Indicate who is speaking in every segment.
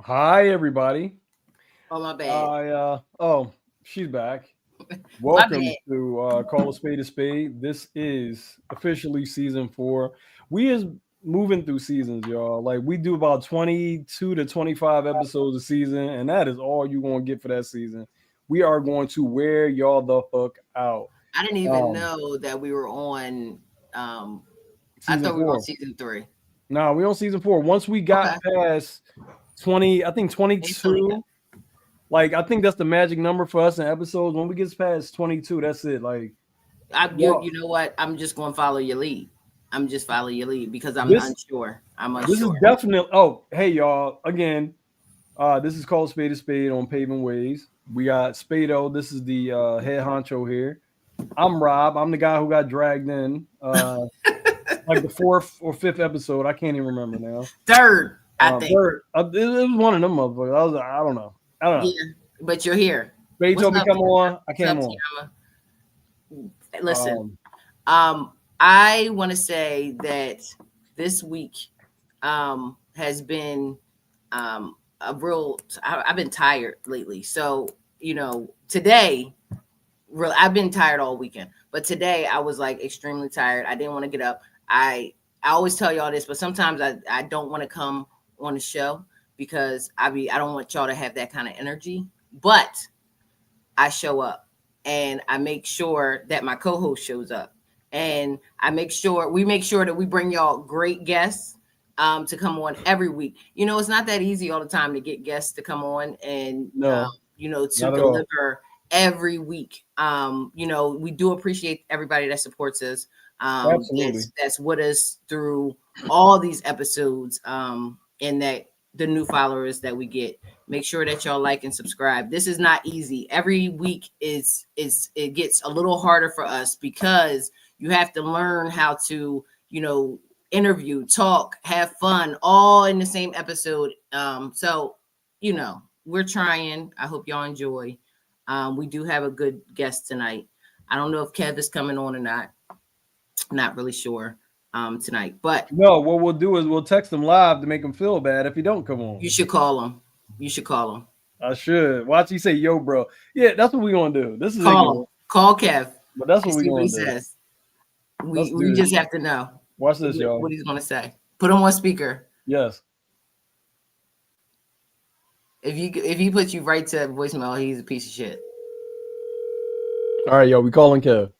Speaker 1: Hi, everybody.
Speaker 2: Oh, my bad.
Speaker 1: She's back.
Speaker 2: My
Speaker 1: Welcome
Speaker 2: bad.
Speaker 1: to Call a Spade a Spade. This is officially season 4. We is moving through seasons, y'all. Like we do about 22 to 25 episodes a season, and that is all you're gonna get for that season. We are going to wear y'all the fuck out.
Speaker 2: I didn't even
Speaker 1: Um,
Speaker 2: know that we were on. Um, I
Speaker 1: season
Speaker 2: thought we were on
Speaker 1: 4.
Speaker 2: season 3.
Speaker 1: No, we on season 4. Once we got
Speaker 2: Okay.
Speaker 1: past 20, I think
Speaker 2: Hey, Tonya.
Speaker 1: 22. Like I think that's the magic number for us in episodes. When we get past 22, that's it. Like
Speaker 2: You
Speaker 1: y'all,
Speaker 2: know what? I'm just going to follow your lead. I'm just follow your lead because I'm
Speaker 1: this
Speaker 2: unsure. I'm
Speaker 1: this is
Speaker 2: unsure.
Speaker 1: definitely. Oh, hey y'all! Again, this is called Spade to Spade on Paving Ways. We got Spado. This is the head honcho here. I'm Rob. I'm the guy who got dragged in like the 4th or 5th episode. I can't even remember now.
Speaker 2: Third, I think.
Speaker 1: It was one of them motherfuckers. I was like, I don't know. I don't know.
Speaker 2: Yeah, but you're here.
Speaker 1: Spade
Speaker 2: What's
Speaker 1: told me
Speaker 2: up?
Speaker 1: come on. I
Speaker 2: What's up,
Speaker 1: came on.
Speaker 2: Tiama? Listen,
Speaker 1: Um,
Speaker 2: I want to say that this week has been a real. I've been tired lately, so today, really, I've been tired all weekend, but today I was like extremely tired. I didn't want to get up. I always tell y'all this, but sometimes I don't want to come on the show because I don't want y'all to have that kind of energy, but I show up and I make sure that my co-host shows up. And we make sure that we bring y'all great guests to come on every week. It's not that easy all the time to get guests to come on and
Speaker 1: no,
Speaker 2: to
Speaker 1: not at all.
Speaker 2: deliver every week. We do appreciate everybody that supports us.
Speaker 1: Absolutely.
Speaker 2: That's with us through all these episodes. And that the new followers that we get. Make sure that y'all like and subscribe. This is not easy. Every week it gets a little harder for us because you have to learn how to, interview, talk, have fun, all in the same episode. So we're trying. I hope y'all enjoy. We do have a good guest tonight. I don't know if Kev is coming on or not. Not really sure tonight, but
Speaker 1: No, what we'll do is we'll text him live to make him feel bad if he don't come on.
Speaker 2: you should call him. You should call him.
Speaker 1: I should. Watch he say, yo, bro. Yeah, that's what we gonna do. This is
Speaker 2: Call him.
Speaker 1: ignorant,
Speaker 2: Call Kev
Speaker 1: but that's
Speaker 2: and
Speaker 1: what we
Speaker 2: see what he
Speaker 1: gonna do.
Speaker 2: says.
Speaker 1: Let's
Speaker 2: We
Speaker 1: do
Speaker 2: just
Speaker 1: this.
Speaker 2: have to know
Speaker 1: Watch this, y'all.
Speaker 2: what he's gonna say. Put him on speaker.
Speaker 1: Yes.
Speaker 2: If he puts you right to voicemail, he's a piece of shit.
Speaker 1: All right, yo, we calling Kev.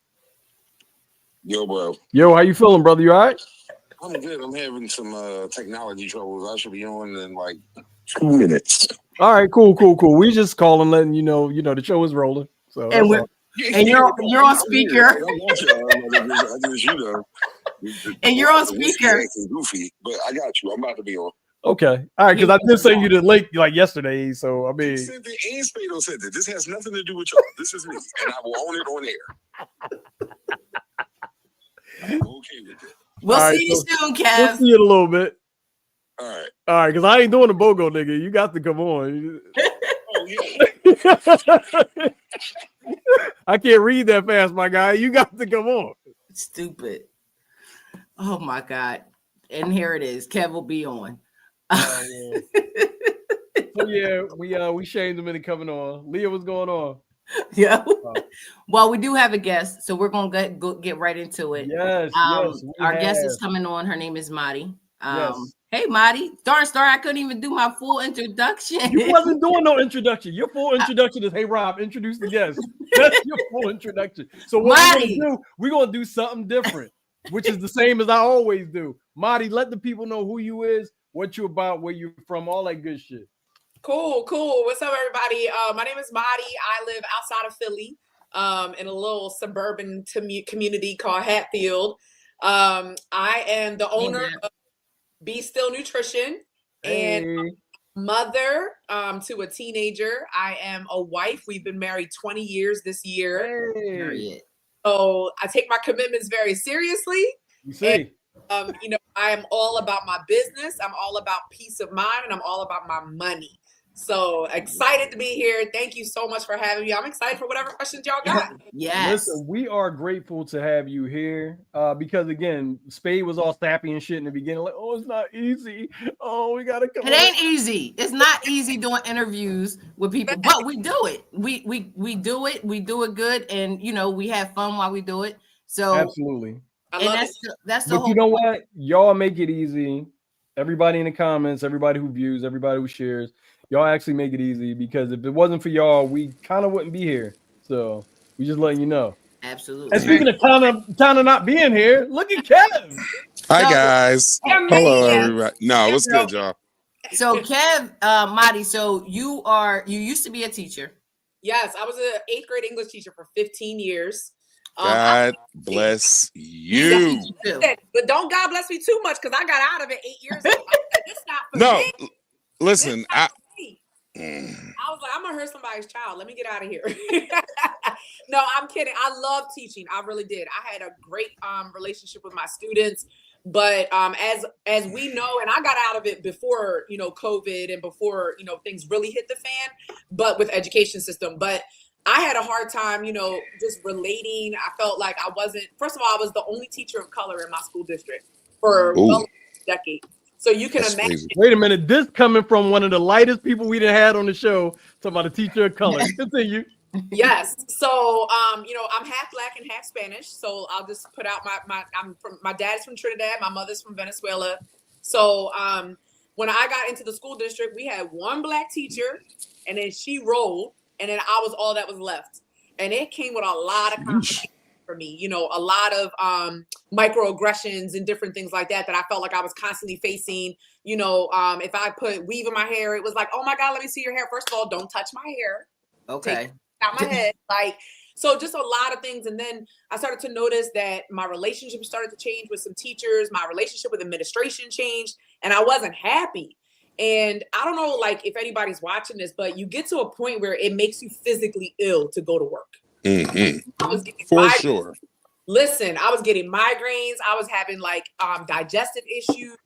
Speaker 3: Yo, bro.
Speaker 1: Yo, how you feeling, brother? You all right?
Speaker 3: I'm good. I'm having some technology troubles. I should be on in like 2 minutes.
Speaker 1: All right, cool. We just calling, letting you know the show is rolling. So
Speaker 2: And
Speaker 1: that's all.
Speaker 2: you're on speaker.
Speaker 3: I got you. I just,
Speaker 2: And you're on speaker.
Speaker 3: Goofy, but I got you. I'm about to be on.
Speaker 1: Okay. All right, because I did send you the link like yesterday. So I mean,
Speaker 3: And Spado said that this has nothing to do with y'all. This is me, and I will own it on air. I'm okay with it.
Speaker 2: We'll
Speaker 1: All right,
Speaker 2: see you soon,
Speaker 1: we'll
Speaker 2: Kev.
Speaker 1: see you in a little bit.
Speaker 3: All right.
Speaker 1: All right, because I ain't doing the BOGO, nigga. You got to come on.
Speaker 3: Oh yeah.
Speaker 1: I can't read that fast, my guy. You got to come on.
Speaker 2: Stupid. Oh my God. And here it is. Kev will be on.
Speaker 1: Yeah. So yeah, we shamed him into coming on. Leah, what's going on?
Speaker 2: Yeah. Well, we do have a guest, so we're gonna get right into it.
Speaker 1: Yes,
Speaker 2: Our guest is coming on. Her name is Madi.
Speaker 1: Yes.
Speaker 2: Hey, Madi. Darn star, I couldn't even do my full introduction.
Speaker 1: You wasn't doing no introduction. Your full introduction is, hey Rob, introduce the guest. That's your full introduction. So what
Speaker 2: Madi.
Speaker 1: we're gonna do something different, which is the same as I always do. Madi, let the people know who you is, what you about, where you from, all that good shit.
Speaker 4: Cool. What's up, everybody? My name is Madi. I live outside of Philly, in a little suburban community called Hatfield. I am the owner of Be Still Nutrition and mother to a teenager. I am a wife. We've been married 20 years this year.
Speaker 1: Hey.
Speaker 4: So I take my commitments very seriously.
Speaker 1: You see.
Speaker 4: And, I am all about my business. I'm all about peace of mind, and I'm all about my money. So excited to be here. Thank you so much for having me. I'm excited for whatever questions y'all got.
Speaker 2: Yes.
Speaker 1: Listen, we are grateful to have you here because again, Spade was all sappy and shit in the beginning, like, oh, it's not easy. Oh, we gotta come.
Speaker 2: It ain't easy. It's not easy doing interviews with people, but we do it. We do it. We do it good, and we have fun while we do it. So
Speaker 1: Absolutely.
Speaker 2: That's the
Speaker 1: But
Speaker 2: whole.
Speaker 1: you know what? Y'all make it easy. Everybody in the comments, everybody who views, everybody who shares, y'all actually make it easy because if it wasn't for y'all, we kind of wouldn't be here. So we just letting you know.
Speaker 2: Absolutely.
Speaker 1: And speaking of Tana not being here, look at Kev.
Speaker 5: Hi guys. Hello everybody. No, what's good, y'all?
Speaker 2: So Kev, Madi, so you used to be a teacher.
Speaker 4: Yes, I was an 8th grade English teacher for 15 years.
Speaker 5: God bless you.
Speaker 4: But don't God bless me too much because I got out of it 8 years ago. It's not for me.
Speaker 5: Listen,
Speaker 4: I was like, I'm gonna hurt somebody's child. Let me get out of here. No, I'm kidding. I love teaching. I really did. I had a great relationship with my students. But as we know, and I got out of it before COVID and before things really hit the fan. But with education system, but I had a hard time, just relating. I felt like I wasn't. First of all, I was the only teacher of color in my school district for well over a decade. So you can imagine.
Speaker 5: Crazy.
Speaker 1: Wait a minute, this coming from one of the lightest people we done had on the show, talking about a teacher of color. Continue.
Speaker 4: Yes. So, I'm half Black and half Spanish. So I'll just put out my dad's from Trinidad. My mother's from Venezuela. So, when I got into the school district, we had one Black teacher and then she rolled and then I was all that was left. And it came with a lot of complications for me, a lot of microaggressions and different things like that I felt like I was constantly facing. If I put weave in my hair, it was like, oh my God, let me see your hair. First of all, don't touch my hair.
Speaker 2: Okay.
Speaker 4: Out my head, so just a lot of things. And then I started to notice that my relationship started to change with some teachers. My relationship with administration changed and I wasn't happy. And I don't know, if anybody's watching this, but you get to a point where it makes you physically ill to go to work.
Speaker 5: Mm-hmm.
Speaker 4: I was getting
Speaker 5: For sure.
Speaker 4: Listen, I was getting migraines. I was having digestive issues.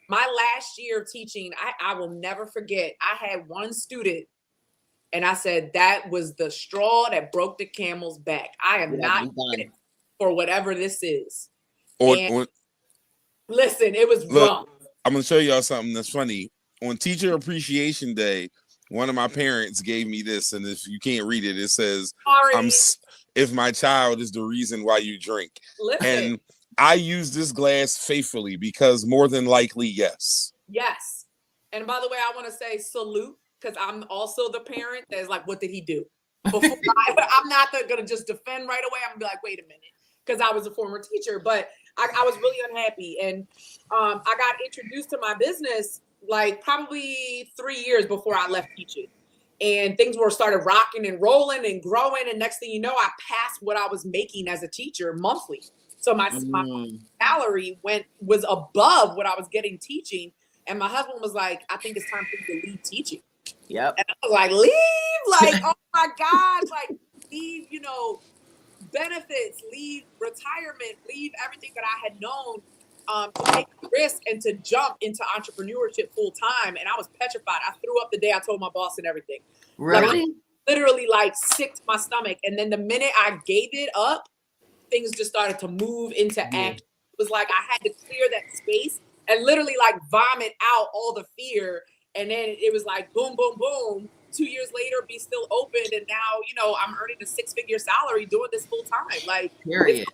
Speaker 4: My last year of teaching, I will never forget. I had one student and I said, that was the straw that broke the camel's back. I am not ready for whatever this is. Listen, it was rough.
Speaker 5: I'm going to show y'all something that's funny. On Teacher Appreciation Day, one of my parents gave me this, and if you can't read it, it says, if my child is the reason why you drink.
Speaker 4: Listen.
Speaker 5: And I use this glass faithfully because more than likely, yes.
Speaker 4: Yes. And by the way, I want to say salute because I'm also the parent that's like, what did he do? I'm not going to just defend right away. I'm going to be like, wait a minute, because I was a former teacher, but I was really unhappy. And I got introduced to my business probably 3 years before I left teaching. And things started rocking and rolling and growing. And next thing you know, I passed what I was making as a teacher monthly. So my salary was above what I was getting teaching. And my husband was like, I think it's time for you to leave teaching.
Speaker 2: Yep.
Speaker 4: And I was like, leave? Oh my God, leave, benefits, leave retirement, leave everything that I had known to take a risk and to jump into entrepreneurship full time. And I was petrified. I threw up the day I told my boss and everything.
Speaker 2: Really?
Speaker 4: Literally sick to my stomach. And then the minute I gave it up, things just started to move into action. It was like I had to clear that space and literally vomit out all the fear. And then it was boom, boom, boom. 2 years later, be still open. And now, I'm earning a 6-figure salary doing this full time.
Speaker 2: Period.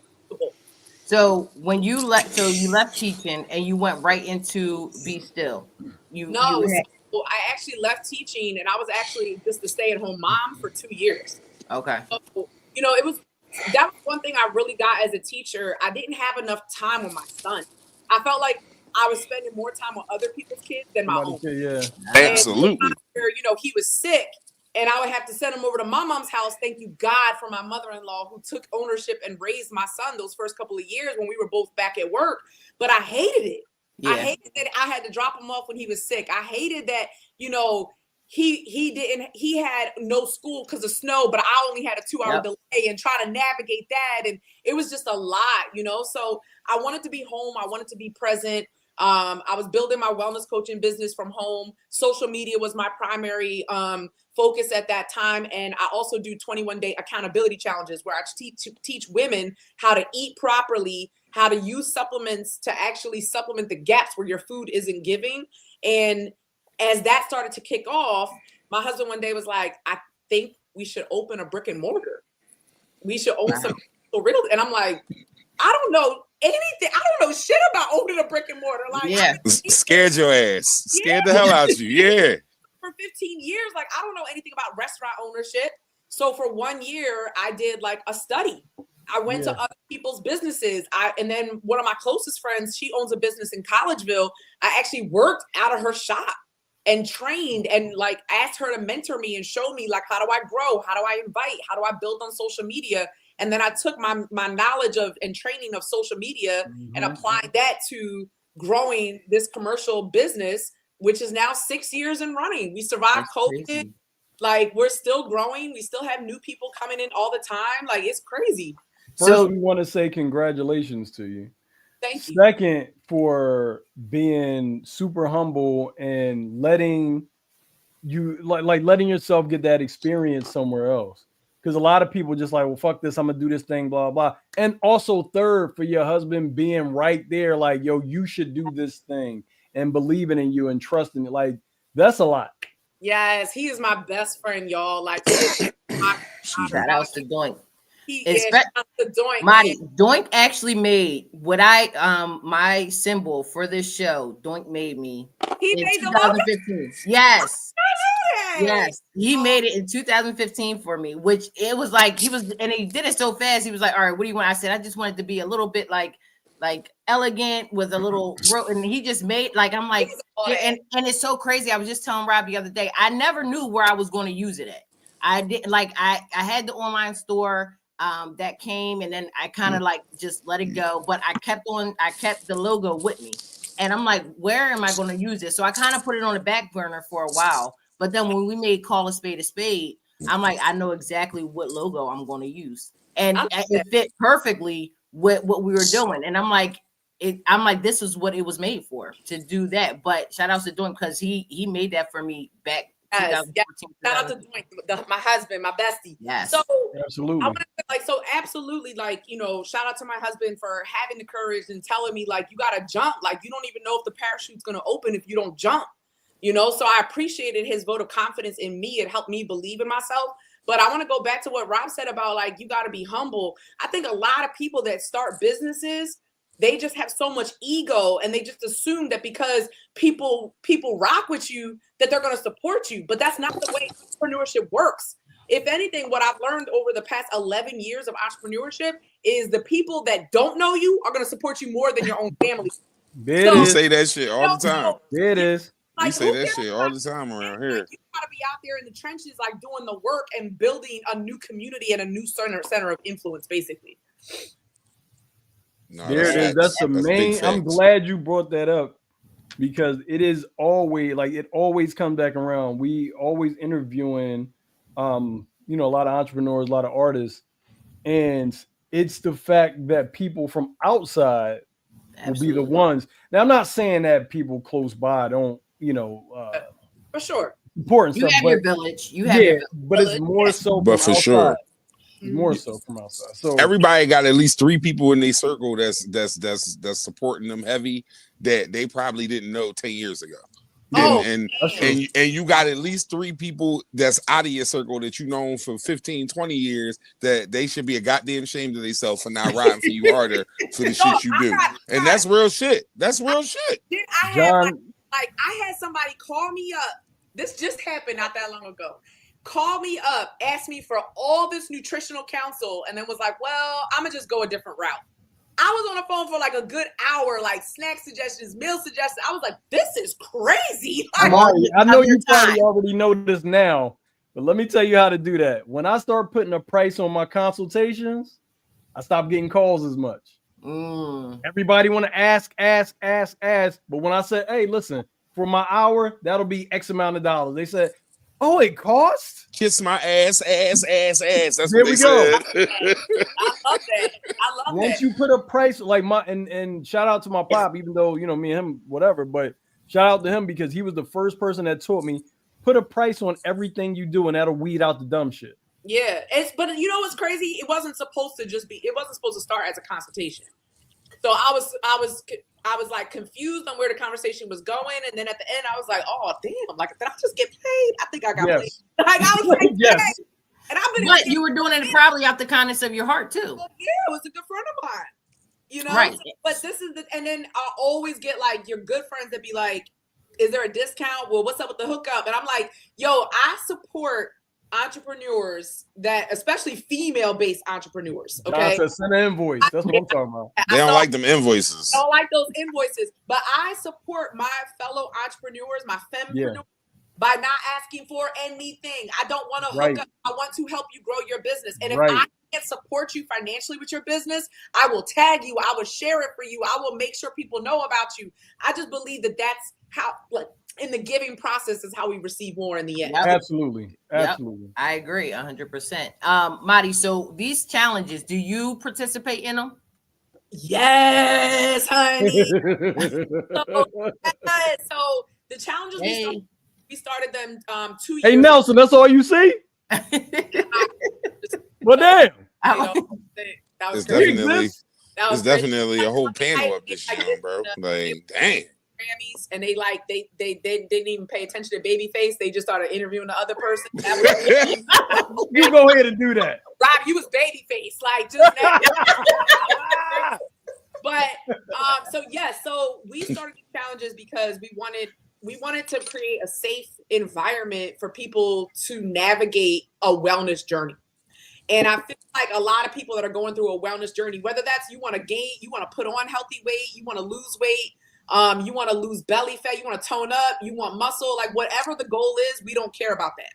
Speaker 2: So when you left teaching and you went right into Be Still.
Speaker 4: So I actually left teaching and I was actually just a stay-at-home mom for 2 years.
Speaker 2: Okay.
Speaker 4: So, that was one thing I really got as a teacher. I didn't have enough time with my son. I felt like I was spending more time with other people's kids than my own.
Speaker 1: Yeah.
Speaker 5: Absolutely.
Speaker 4: He was sick and I would have to send him over to my mom's house. Thank you, God, for my mother-in-law who took ownership and raised my son those first couple of years when we were both back at work. But I hated it. Yeah. I hated that I had to drop him off when he was sick. I hated that, he had no school because of snow, but I only had a 2-hour delay and trying to navigate that. And it was just a lot, So I wanted to be home. I wanted to be present. I was building my wellness coaching business from home. Social media was my primary focus at that time. And I also do 21-day accountability challenges where I teach women how to eat properly, how to use supplements to actually supplement the gaps where your food isn't giving. And as that started to kick off, my husband one day was like, I think we should open a brick and mortar. We should own some real. And I'm like, I don't know anything. I don't know shit about owning a brick and mortar. Like,
Speaker 5: scared your ass. Scared the hell out you. Yeah.
Speaker 4: For 15 years, like, I don't know anything about restaurant ownership. So for 1 year, I did like a study. I went to other people's businesses. And then one of my closest friends, she owns a business in Collegeville. I actually worked out of her shop and trained and like asked her to mentor me and show me like, how do I grow? How do I invite? How do I build on social media? And then I took my knowledge of and training of social media and applied that to growing this commercial business, which is now 6 years and running. We survived COVID. Crazy. Like, we're still growing. We still have new people coming in all the time. Like, it's crazy.
Speaker 1: First, we want to say congratulations to you.
Speaker 4: Thank you.
Speaker 1: Second, for being super humble and letting you like letting yourself get that experience somewhere else. Because a lot of people just like, well, fuck this, I'm gonna do this thing, blah, blah. And also third, for your husband being right there, like, yo, you should do this thing and believing in you and trusting it. Like, that's a lot.
Speaker 4: Yes, he is my best friend, y'all. Like,
Speaker 2: shout out to Doink.
Speaker 4: Madi,
Speaker 2: Doink actually made what my symbol for this show. Doink made me in 2015. Yes. Yes, he made it in 2015 for me, which it was like he did it so fast. He was like, all right, what do you want? I said, I just wanted to be a little bit like elegant with a little, and he just made like, I'm like, and it's so crazy. I was just telling Rob the other day, I never knew where I was going to use it at. I did like, I had the online store that came, and then I kind of like just let it go, but I kept the logo with me, and I'm like, where am I going to use it? So I kind of put it on the back burner for a while. But then when we made Call a Spade, I'm like, I know exactly what logo I'm going to use. And it fit perfectly with what we were doing. And I'm like, this is what it was made for, to do that. But shout out to Doink, because he made that for me back.
Speaker 4: Yes. Shout out to Doink, my husband, my bestie.
Speaker 2: Yes.
Speaker 4: So
Speaker 1: absolutely.
Speaker 4: I want to absolutely, like, you know, shout out to my husband for having the courage and telling me, like, you got to jump. Like, you don't even know if the parachute's going to open if you don't jump. You know, so I appreciated his vote of confidence in me. It helped me believe in myself. But I want to go back to what Rob said about, like, you got to be humble. I think a lot of people that start businesses, they just have so much ego, and they just assume that because people rock with you, that they're going to support you. But that's not the way entrepreneurship works. If anything, what I've learned over the past 11 years of entrepreneurship is the people that don't know you are going to support you more than your own family.
Speaker 5: You say that shit all the time.
Speaker 1: There it is.
Speaker 5: Like, you say that shit all the time around here.
Speaker 4: Like, you gotta be out there in the trenches, like doing the work and building a new community and a new center of influence, basically.
Speaker 5: No,
Speaker 1: there it is. That's the main. I'm glad you brought that up, because it is always like, it always comes back around. We always interviewing, you know, a lot of entrepreneurs, a lot of artists, and it's the fact that people from outside will be the ones. Now, I'm not saying that people close by don't, you know,
Speaker 4: for sure,
Speaker 1: important
Speaker 2: you
Speaker 1: stuff.
Speaker 2: Have
Speaker 1: but
Speaker 2: your village. You have your village.
Speaker 1: But it's more so.
Speaker 5: But for outside. Sure,
Speaker 1: more so from outside. So
Speaker 5: everybody got at least 3 people in their circle that's supporting them heavy that they probably didn't know 10 years ago. And you got at least 3 people that's out of your circle that you known for 15, 20 years that they should be a goddamn ashamed of themselves for not riding for you harder for the shit you do. And that's real shit. That's real shit.
Speaker 4: I had I had somebody call me up. This just happened not that long ago. Call me up, ask me for all this nutritional counsel, and then was like, well, I'm gonna just go a different route. I was on the phone for like a good hour, like snack suggestions, meal suggestions. I was like, this is crazy. Like,
Speaker 1: I know you probably already know this now, but let me tell you how to do that. When I start putting a price on my consultations, I stop getting calls as much. Everybody want to ask. But when I said, hey, listen, for my hour, that'll be X amount of dollars. They said, Oh, it cost?
Speaker 5: Kiss my ass. That's
Speaker 1: There
Speaker 5: what they
Speaker 1: we go.
Speaker 5: said.
Speaker 4: I love that. I love
Speaker 1: Once
Speaker 4: that.
Speaker 1: you put a price like my and shout out to my pop, even though you know me and him, whatever, but shout out to him because he was the first person that taught me put a price on everything you do, and that'll weed out the dumb shit.
Speaker 4: Yeah, but you know what's crazy? It wasn't supposed to start as a consultation. So I was like confused on where the conversation was going, and then at the end I was like, oh damn, like did I just get paid? I think I got paid. Like I was like,
Speaker 1: yes.
Speaker 4: Hey. And I've been.
Speaker 2: But you were doing it probably out the kindness of your heart too.
Speaker 4: Yeah, it was a good friend of mine. You know,
Speaker 2: right?
Speaker 4: But this is and then I always get like your good friends that be like, is there a discount? Well, what's up with the hookup? And I'm like, yo, I support entrepreneurs that, especially female-based entrepreneurs. Okay,
Speaker 1: send an invoice. That's what I'm talking about.
Speaker 5: They don't like them invoices.
Speaker 4: I don't like those invoices, but I support my fellow entrepreneurs, my fempreneurs, by not asking for anything. I don't want to hook up. I want to help you grow your business. And if I can't support you financially with your business, I will tag you. I will share it for you. I will make sure people know about you. I just believe that that's how, like, in the giving process is how we receive more in the end.
Speaker 2: Yep.
Speaker 1: Absolutely.
Speaker 2: Yep. I agree 100%. Madi, so these challenges, do you participate in them?
Speaker 4: Yes, honey. So the challenges we started them 2 years.
Speaker 1: Hey Nelson, that's all you see? Well, damn.
Speaker 4: That was
Speaker 5: it's definitely a whole panel up this year, bro. Like, dang.
Speaker 4: Grammys, and they didn't even pay attention to Babyface. They just started interviewing the other person.
Speaker 1: You go ahead and do that.
Speaker 4: Rob, you was Babyface, like just that. But so we started these challenges because we wanted to create a safe environment for people to navigate a wellness journey. And I feel like a lot of people that are going through a wellness journey, whether that's you want to gain, you want to put on healthy weight, you want to lose weight, you want to lose belly fat, you want to tone up, you want muscle, like whatever the goal is, we don't care about that.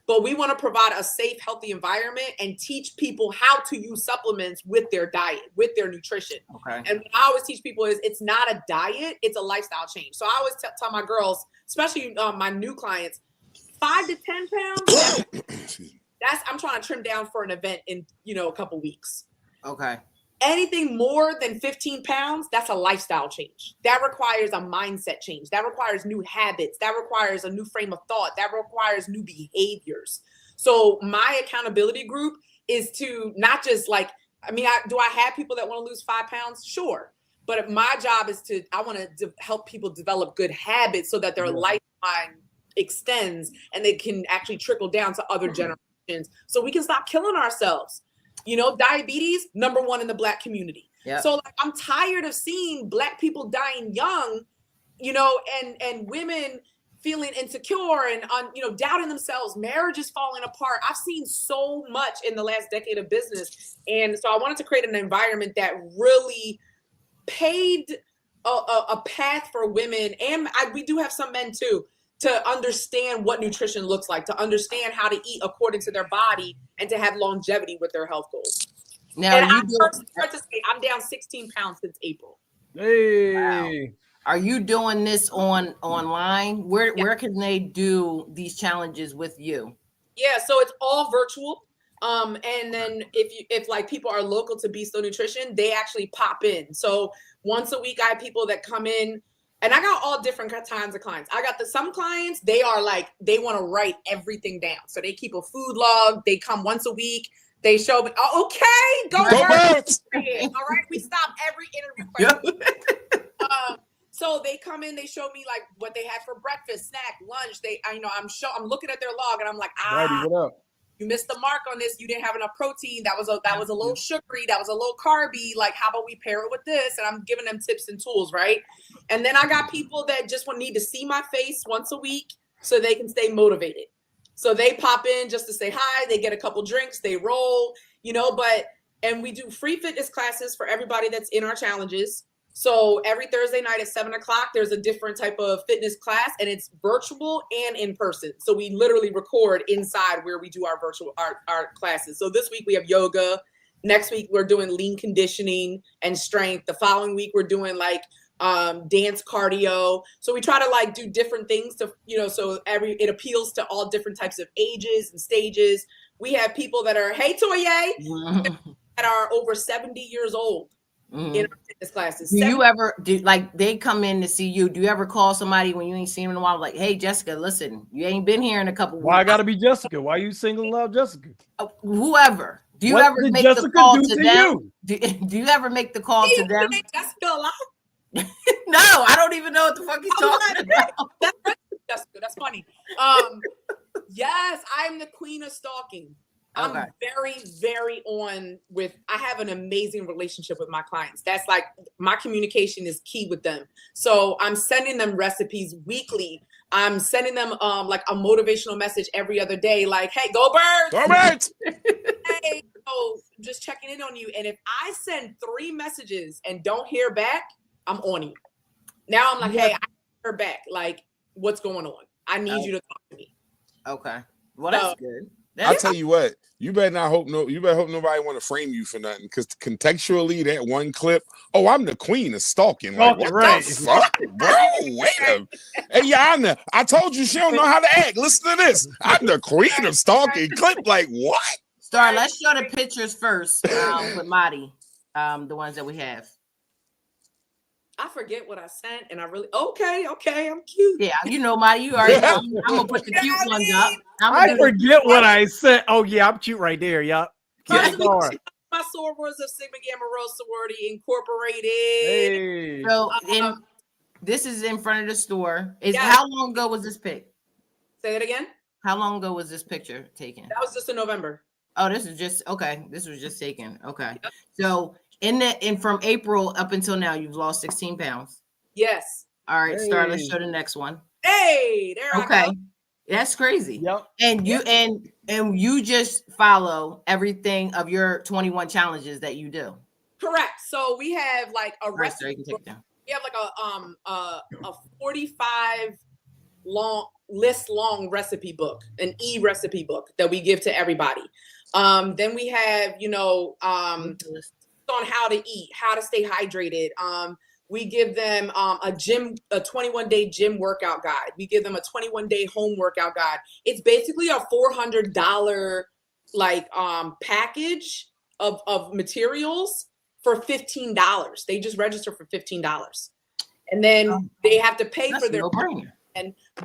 Speaker 4: But we want to provide a safe, healthy environment and teach people how to use supplements with their diet, with their nutrition.
Speaker 2: Okay.
Speaker 4: And what I always teach people is it's not a diet, it's a lifestyle change. So I always tell my girls, especially my new clients, 5 to 10 pounds, I'm trying to trim down for an event in, a couple weeks.
Speaker 2: Okay.
Speaker 4: Anything more than 15 pounds, that's a lifestyle change. That requires a mindset change. That requires new habits. That requires a new frame of thought. That requires new behaviors. So my accountability group is to not just do I have people that want to lose 5 pounds? Sure. But my job is I want to help people develop good habits so that their lifetime extends and they can actually trickle down to other generations so we can stop killing ourselves. Diabetes, number 1 in the Black community. Yep. So I'm tired of seeing Black people dying young, and women feeling insecure and doubting themselves, marriages falling apart. I've seen so much in the last decade of business. And so I wanted to create an environment that really paved a path for women. And we do have some men too, to understand what nutrition looks like, to understand how to eat according to their body, and to have longevity with their health goals. Now, I'm down 16 pounds since April.
Speaker 1: Hey,
Speaker 2: wow. Are you doing this online? Where can they do these challenges with you?
Speaker 4: Yeah, so it's all virtual. And then if people are local to Beast Nutrition, they actually pop in. So once a week, I have people that come in. And I got all different kinds of clients. I got some clients, they are they want to write everything down. So they keep a food log. They come once a week. They show me, okay, go Birds. All right, we stop every interview question. So they come in, they show me what they had for breakfast, snack, lunch. I'm looking at their log and I'm like,
Speaker 1: Madi, what up?
Speaker 4: You missed the mark on this. You didn't have enough protein. That was a little sugary. That was a little carby. How about we pair it with this? And I'm giving them tips and tools, right? And then I got people that just need to see my face once a week so they can stay motivated. So they pop in just to say hi. They get a couple drinks. They roll, and we do free fitness classes for everybody that's in our challenges. So every Thursday night at 7:00, there's a different type of fitness class, and it's virtual and in person. So we literally record inside where we do our virtual our classes. So this week we have yoga. Next week we're doing lean conditioning and strength. The following week we're doing dance cardio. So we try to like do different things to, so it appeals to all different types of ages and stages. We have people that are, hey Toye, that are over 70 years old in our fitness classes.
Speaker 2: Do you ever they come in to see you? Do you ever call somebody when you ain't seen them in a while? Like, hey Jessica, listen, you ain't been here in a couple weeks.
Speaker 1: Why I gotta be Jessica? Why you singling out Jessica?
Speaker 2: Whoever. Do you ever make the call to them? Do you ever make the call to them?
Speaker 4: Jessica a lot?
Speaker 2: No, I don't even know what the fuck he's talking about.
Speaker 4: That's Jessica. That's funny. Yes, I'm the queen of stalking.
Speaker 2: Okay.
Speaker 4: I'm very, very on with, I have an amazing relationship with my clients. That's like, my communication is key with them. So I'm sending them recipes weekly. I'm sending them like a motivational message every other day. Like, hey, go birds.
Speaker 5: Go birds.
Speaker 4: Hey, just checking in on you. And if I send 3 messages and don't hear back, I'm on you. Now I'm like, hey, I hear back. Like, what's going on? I need you to talk to me.
Speaker 2: Okay. Well, that's good.
Speaker 5: I'll tell you what, you better hope nobody want to frame you for nothing, because contextually that one clip, I'm the queen of stalking. Like, what the fuck, bro? Wait a minute. Hey, Yana, I told you she don't know how to act. Listen to this. I'm the queen of stalking. Clip, like, what?
Speaker 2: Star, let's show the pictures first with Madi, the ones that we have.
Speaker 4: I forget what I sent, and I really okay, I'm cute.
Speaker 2: Yeah, Madi, you already know. I'm gonna put the cute ones up.
Speaker 1: I forget what I sent. Oh yeah, I'm cute right there. Yup.
Speaker 4: My sorors of Sigma Gamma Rho Sorority Incorporated.
Speaker 1: Hey.
Speaker 2: So this is in front of the store. How long ago was this pic?
Speaker 4: Say that again.
Speaker 2: How long ago was this picture taken?
Speaker 4: That was just in November.
Speaker 2: Oh, this is just okay. This was just taken. Okay, so. In from April up until now, you've lost 16 pounds.
Speaker 4: Yes.
Speaker 2: All right, Star. Let's show the next one.
Speaker 4: Hey, there.
Speaker 2: Okay, that's crazy.
Speaker 1: Yep.
Speaker 2: And you just follow everything of your 21 challenges that you do.
Speaker 4: Correct. So we have like a recipe.
Speaker 2: You can take it down.
Speaker 4: We have like a 45 long recipe book, an recipe book that we give to everybody. Then we have on how to eat, how to stay hydrated. We give them a 21-day gym workout guide. We give them a 21-day home workout guide. It's basically a $400 package of materials for $15. They just register for $15. And then they have to pay for their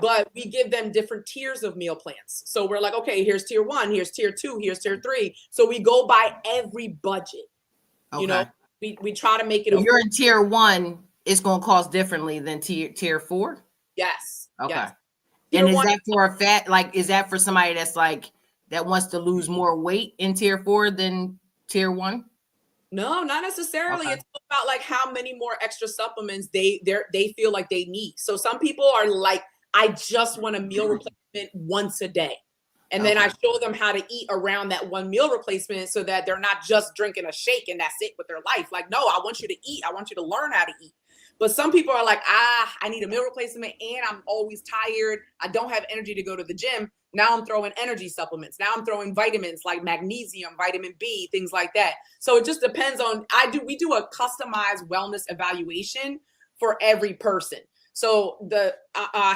Speaker 4: but we give them different tiers of meal plans. So we're like, okay, here's tier 1, here's tier 2, here's tier 3. So we go by every budget.
Speaker 2: Okay.
Speaker 4: We try to make it.
Speaker 2: If you're in tier 1, it's going to cost differently than tier 4.
Speaker 4: Yes.
Speaker 2: Okay.
Speaker 4: Yes.
Speaker 2: And is that for a fat? Like, is that for somebody that's like that wants to lose more weight in tier 4 than tier 1?
Speaker 4: No, not necessarily.
Speaker 2: Okay.
Speaker 4: It's about like how many more extra supplements they feel like they need. So some people are like, I just want a meal replacement once a day. And then I show them how to eat around that one meal replacement so that they're not just drinking a shake and that's it with their life. Like, no, I want you to eat. I want you to learn how to eat. But some people are like, I need a meal replacement and I'm always tired. I don't have energy to go to the gym. Now I'm throwing energy supplements. Now I'm throwing vitamins like magnesium, vitamin B, things like that. So it just depends on, we do a customized wellness evaluation for every person. So the,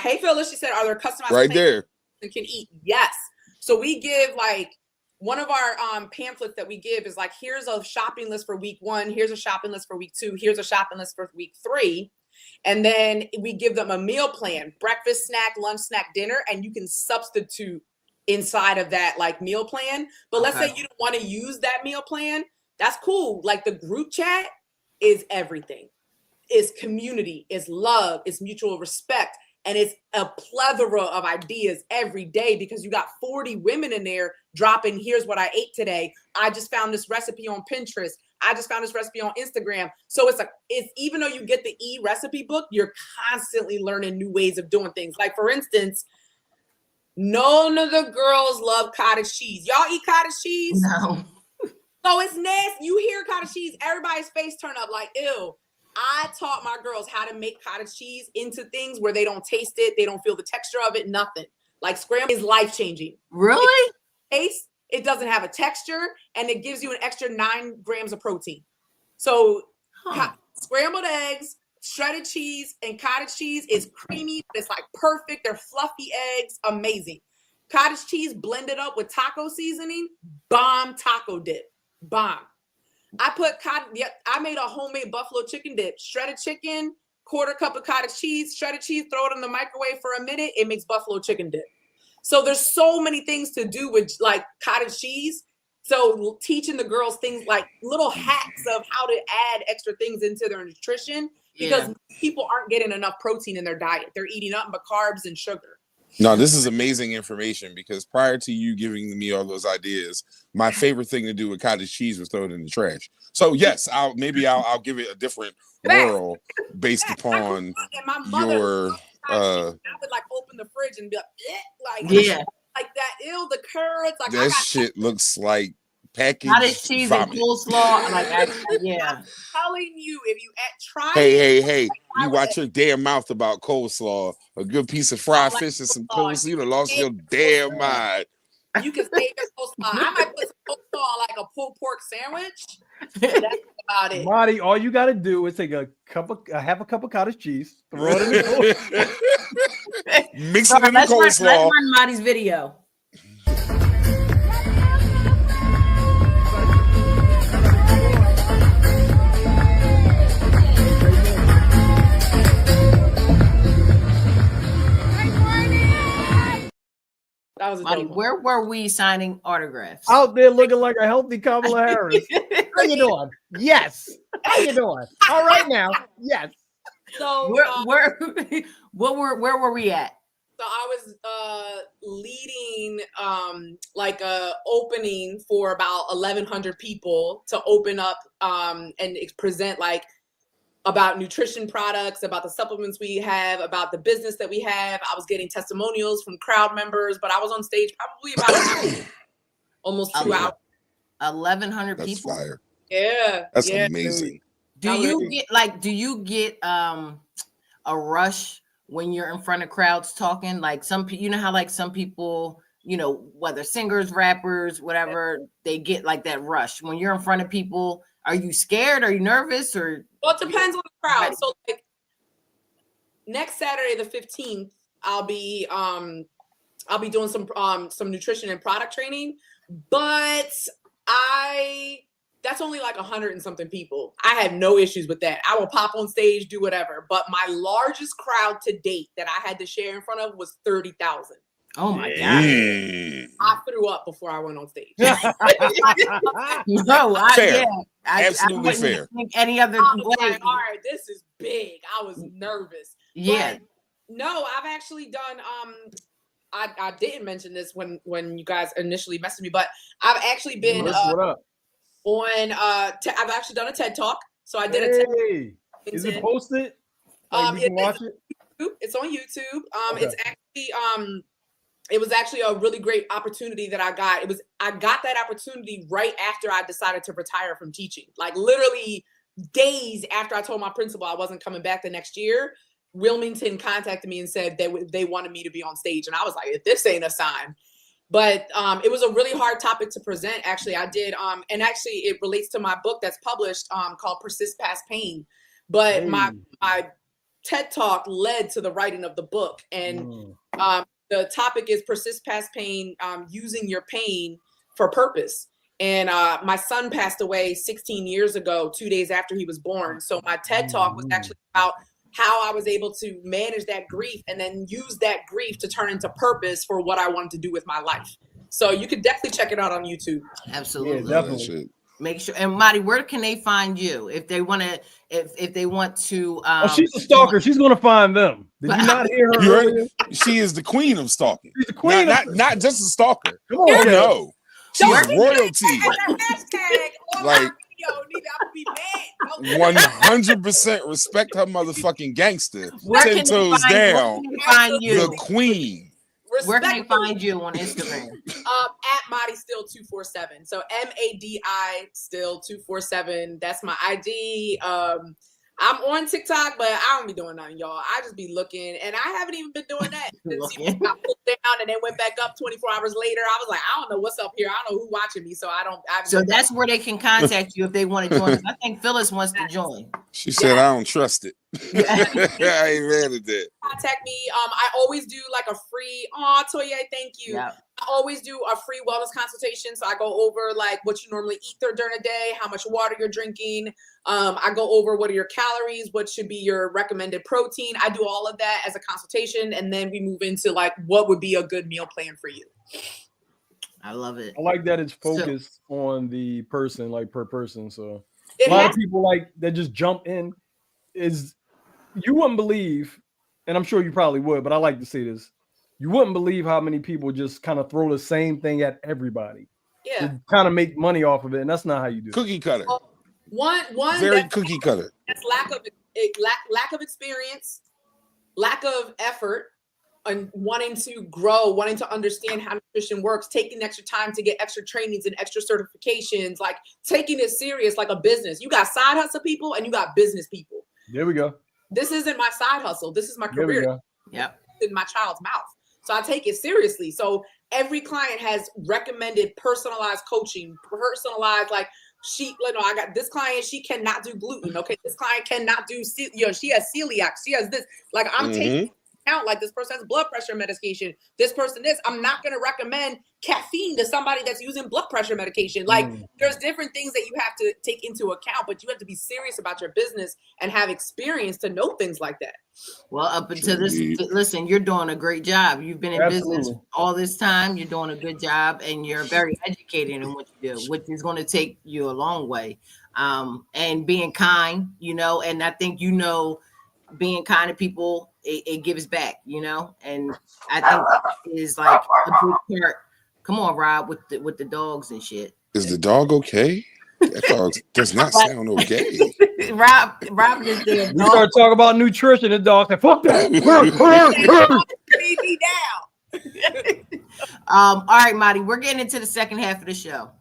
Speaker 4: hey Phyllis, she said, are there customized
Speaker 5: right there
Speaker 4: and can eat? Yes. So we give like one of our pamphlets that we give is like, here's a shopping list for week 1. Here's a shopping list for week 2. Here's a shopping list for week 3. And then we give them a meal plan, breakfast, snack, lunch, snack, dinner, and you can substitute inside of that like meal plan. But let's say you don't want to use that meal plan. That's cool. Like the group chat is everything. It's community, it's love, it's mutual respect. And it's a plethora of ideas every day because you got 40 women in there dropping, here's what I ate today. I just found this recipe on Pinterest. I just found this recipe on Instagram. So it's even though you get the recipe book, you're constantly learning new ways of doing things. Like for instance, none of the girls love cottage cheese. Y'all eat cottage cheese?
Speaker 2: No.
Speaker 4: So it's nasty. You hear cottage cheese, everybody's face turn up like, ew. I taught my girls how to make cottage cheese into things where they don't taste it. They don't feel the texture of it, nothing. Like scrambled is life-changing.
Speaker 2: Really?
Speaker 4: It doesn't have a texture, and it gives you an extra 9 grams of protein. So scrambled eggs, shredded cheese and cottage cheese is creamy. It's like perfect. They're fluffy eggs. Amazing. Cottage cheese blended up with taco seasoning. Bomb taco dip. Bomb. I made a homemade buffalo chicken dip. Shredded chicken, quarter cup of cottage cheese, shredded cheese, throw it in the microwave for a minute. It makes buffalo chicken dip. So there's so many things to do with like cottage cheese. So teaching the girls things like little hacks of how to add extra things into their nutrition because people aren't getting enough protein in their diet. They're eating nothing but carbs and sugar.
Speaker 5: No, this is amazing information because prior to you giving me all those ideas, my favorite thing to do with cottage cheese was throw it in the trash. So yes, I'll give it a different whirl based upon your. I
Speaker 4: would like open the fridge and be like that. Ew, the curds. Like
Speaker 5: that shit looks like packaged
Speaker 2: cottage cheese
Speaker 5: vomit.
Speaker 2: and coleslaw. Like
Speaker 4: I'm telling you, if you try.
Speaker 5: Hey, you watch your damn mouth about coleslaw. A good piece of fried fish and some coleslaw. You done lost your damn mind.
Speaker 4: You can save your coleslaw. I might put some coleslaw on like a pulled pork sandwich. That's about it.
Speaker 1: Marty, all you got to do is take half a cup of cottage cheese, throw it in the coleslaw.
Speaker 5: Mix it in the coleslaw.
Speaker 2: Let's run Marty's video. Marty, where were we signing autographs?
Speaker 1: Out there looking like a healthy Kamala Harris. How you doing? Yes. How you doing? All right now. Yes.
Speaker 2: So where were we at?
Speaker 4: So I was leading like a opening for about 1,100 people to open up and present like about nutrition products, about the supplements we have, about the business that we have. I was getting testimonials from crowd members, but I was on stage probably about almost 2 hours.
Speaker 2: 1,100
Speaker 5: That's
Speaker 2: people.
Speaker 5: Fire.
Speaker 4: Yeah.
Speaker 5: That's amazing.
Speaker 2: Do you get a rush when you're in front of crowds talking? Like you know how like some people, you know, whether singers, rappers, whatever, they get like that rush. When you're in front of people, are you scared? Are you nervous? Or
Speaker 4: well, it depends on the crowd. So like next Saturday, the 15th, I'll be doing some nutrition and product training, but that's only like 100 and something people. I have no issues with that. I will pop on stage, do whatever. But my largest crowd to date that I had to share in front of was 30,000.
Speaker 2: Oh my God.
Speaker 4: I threw up before I went on stage.
Speaker 5: Absolutely fair.
Speaker 2: Think any other way.
Speaker 4: Like, all right, this is big. I was nervous.
Speaker 2: Yeah.
Speaker 4: But no, I've actually done I didn't mention this when you guys initially messaged me, but I've actually been I've actually done a TED Talk. So I did a TED Talk.
Speaker 1: Is it posted? Like you can watch it?
Speaker 4: It's on YouTube.
Speaker 1: Okay.
Speaker 4: It's actually it was actually a really great opportunity that I got. I got that opportunity right after I decided to retire from teaching. Like literally days after I told my principal I wasn't coming back the next year, Wilmington contacted me and said they wanted me to be on stage. And I was like, if this ain't a sign. But it was a really hard topic to present. Actually, I did. And actually it relates to my book that's published called Persist Past Pain. But my TED Talk led to the writing of the book. And the topic is persist past pain, using your pain for purpose. And my son passed away 16 years ago, 2 days after he was born. So my TED Talk was actually about how I was able to manage that grief and then use that grief to turn into purpose for what I wanted to do with my life. So you could definitely check it out on YouTube.
Speaker 2: Absolutely.
Speaker 1: Yeah, definitely.
Speaker 2: Make sure. And Madi, where can they find you if they want to? If they want to?
Speaker 1: She's a stalker. She's going to find them. Did you not hear her earlier?
Speaker 5: She is the queen of stalking.
Speaker 1: She's the queen.
Speaker 5: Not just a stalker.
Speaker 1: Come on,
Speaker 5: no, she's royalty. Like 100% respect her motherfucking gangster. 10 toes down. The queen.
Speaker 2: Where can they find you on Instagram?
Speaker 4: At Madi Still 247. So MADI Still 247. That's my ID. I I'm on TikTok, but I don't be doing nothing, y'all. I just be looking, and I haven't even been doing that since you got pulled down and then went back up 24 hours later. I was like, I don't know what's up here. I don't know who's watching me, so I don't.
Speaker 2: So that's where they can contact you if they want to join. I think Phyllis wants to join.
Speaker 5: She said, "I don't trust it." I ain't mad at that.
Speaker 4: Contact me. I always do like a free. Oh, Toya, thank you.
Speaker 2: Yeah.
Speaker 4: I always do a free wellness consultation. So I go over like what you normally eat during a day, how much water you're drinking. I go over what are your calories, what should be your recommended protein. I do all of that as a consultation, and then we move into like what would be a good meal plan for you.
Speaker 2: I love it.
Speaker 1: I like that it's focused on the person, like per person. So a lot of people like that just jump in. Is you wouldn't believe, and I'm sure you probably would, but I like to say this. You wouldn't believe how many people just kind of throw the same thing at everybody.
Speaker 4: Yeah.
Speaker 1: To kind of make money off of it, and that's not how you do it.
Speaker 5: Cookie cutter.
Speaker 4: One
Speaker 5: Very cookie cutter.
Speaker 4: That's lack of experience, lack of effort, and wanting to grow, wanting to understand how nutrition works, taking extra time to get extra trainings and extra certifications, like taking it serious like a business. You got side hustle people and you got business people.
Speaker 1: There we go.
Speaker 4: This isn't my side hustle. This is my
Speaker 1: There we
Speaker 4: career.
Speaker 1: go.
Speaker 2: Yep.
Speaker 4: In my child's mouth. So I take it seriously. So every client has recommended personalized coaching, personalized like I got this client, she cannot do gluten. Okay, this client cannot do, she has celiac, she has this. Like I'm taking out like this person has blood pressure medication, this person this. I'm not going to recommend caffeine to somebody that's using blood pressure medication. Like there's different things that you have to take into account, but you have to be serious about your business and have experience to know things like that.
Speaker 2: Well, up until this, listen, you're doing a great job. You've been in business all this time. You're doing a good job, and you're very educated in what you do, which is going to take you a long way. And being kind, and I think, being kind to people, it gives back, and I think it is like a big part. Come on, Rob, with the dogs and shit.
Speaker 5: Is the dog okay? That dog does not sound okay.
Speaker 2: Rob just did.
Speaker 1: We start talking about nutrition, the dog said, "Fuck that."
Speaker 4: Leave me down.
Speaker 2: All right, Madi, we're getting into the second half of the show.